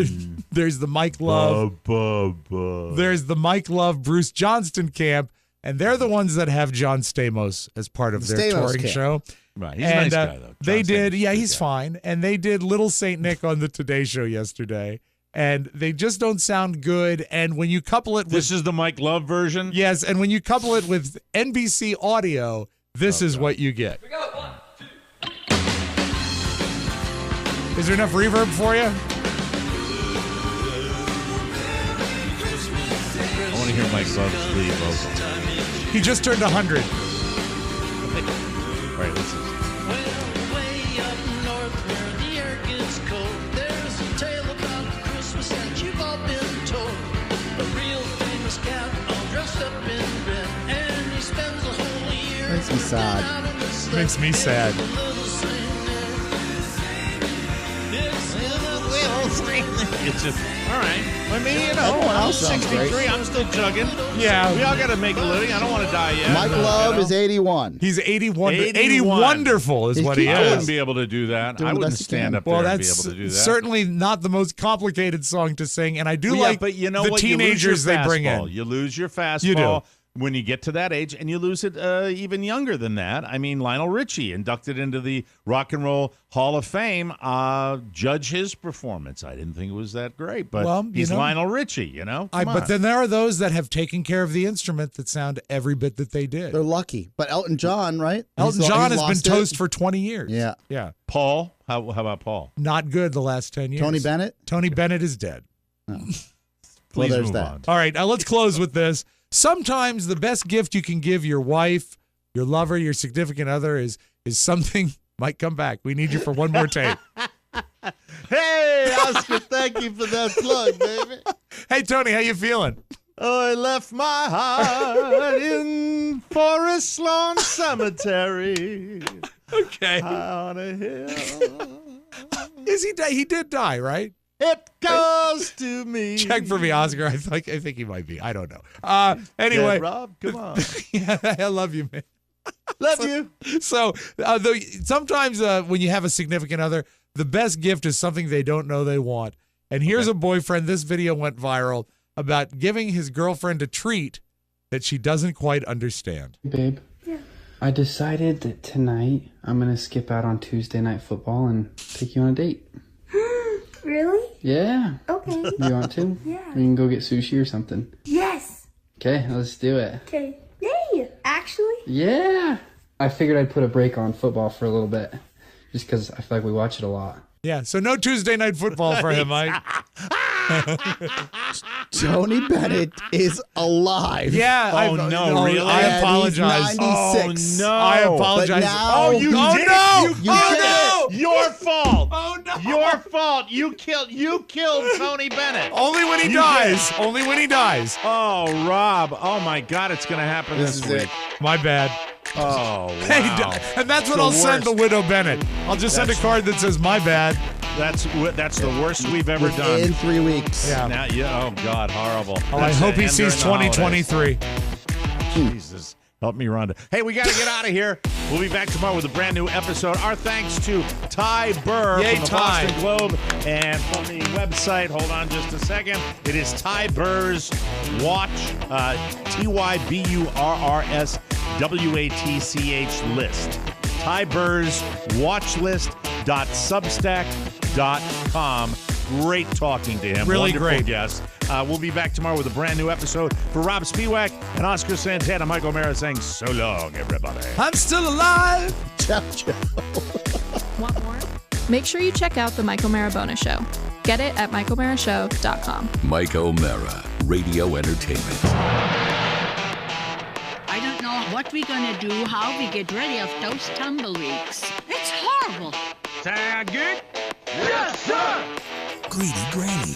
there's the Mike Love. There's the Mike Love, Bruce Johnston camp, and they're the ones that have John Stamos as part of their touring show. Right, he's a nice guy, though. They did, he's fine. And they did Little Saint Nick on the Today Show yesterday. And they just don't sound good. And when you couple it with... This is the Mike Love version? Yes, and when you couple it with NBC audio, this is what you get. We go. 1, 2. Is there enough reverb for you? I want to hear Mike Love's lead vocal. He just turned 100. All right, listen. Way up north where the air gets cold, there's a tale about Christmas that you've all been told. A real famous cat all dressed up in red, and he spends the whole year. Makes me sad. Makes me sad. It's just, all right. I mean, you know, Everyone I'm else sounds 63. great. I'm still chugging. Yeah. We all got to make a living. I don't want to die yet. Mike Love is 81. He's 81. 80 81. wonderful is He's what he cute. I wouldn't is. be able to do that. Doing I the wouldn't best he stand can. up there Well, and be that's able to do that. certainly not the most complicated song to sing, and I do Well, like yeah, but you know the what? teenagers you lose your they bring fastball. in. You lose your fastball You do. when you get to that age, and you lose it even younger than that. I mean, Lionel Richie, inducted into the Rock and Roll Hall of Fame, judge his performance. I didn't think it was that great, but Well, you he's know, Lionel Richie, you know? Come But on. then there are those that have taken care of the instrument that sound every bit that they did. They're lucky. But Elton John, right? Elton He's John has been lost it. toast for 20 years. Yeah. Yeah. Paul, how about Paul? Not good the last 10 years. Tony Bennett? Tony Bennett is dead. Please there's move that. on. All right, now let's close with this. Sometimes the best gift you can give your wife, your lover, your significant other is something might come back. We need you for one more tape. Hey, Oscar, thank you for that plug, baby. Hey, Tony, how you feeling? Oh, I left my heart in Forest Lawn Cemetery. Okay. High on a hill. Is he dead? He did die, right? It goes to me. Check for me, Oscar. I think he might be. I don't know. Anyway, Dead Rob, come on. Yeah, I love you, man. Love you. So sometimes when you have a significant other, the best gift is something they don't know they want. And here's a boyfriend. This video went viral about giving his girlfriend a treat that she doesn't quite understand. Babe, I decided that tonight I'm going to skip out on Tuesday Night Football and take you on a date. Really? Yeah. Okay. You want to? Yeah. We can go get sushi or something. Yes. Okay, let's do it. Okay. Yay! Actually? Yeah. I figured I'd put a break on football for a little bit just because I feel like we watch it a lot. Yeah, so no Tuesday Night Football for him, Mike. Tony Bennett is alive. Yeah. Really? I apologize. He's 96. Oh, no. I apologize. But now you oh, did no. it. You did it. Your fault. Oh, no. Your fault. You killed Tony Bennett. Only when he dies. Only when he dies. Oh, Rob. Oh, my God. It's going to happen this is week. it. My bad. Oh, wow. Hey, and that's what The I'll send the worst. widow Bennett. I'll just send a card that says, my bad. That's the worst we've ever done. In 3 weeks. Yeah. Now, oh, God. Horrible. Oh, I hope he sees 2023. Jesus. Help me, Rhonda. Hey, we got to get out of here. We'll be back tomorrow with a brand new episode. Our thanks to Ty Burr Yay, from the Ty. Boston Globe and from the website. Hold on just a second. It is Ty Burr's Watch, TYBURRSWATCH list. Ty Burr's watchlist.substack.com. Great talking to him. Really Wonderful great. guest. We'll be back tomorrow with a brand new episode. For Rob Spiewak and Oscar Santana, Mike O'Mara saying so long, everybody. I'm still alive. Ciao, ciao. Want more? Make sure you check out the Mike O'Mara Bonus Show. Get it at MikeO'MaraShow.com. Mike O'Mara, Radio Entertainment. I don't know what we're going to do, how we get rid of those tumbleweeds. It's horrible. Sound good? Yes, sir! Greedy Granny.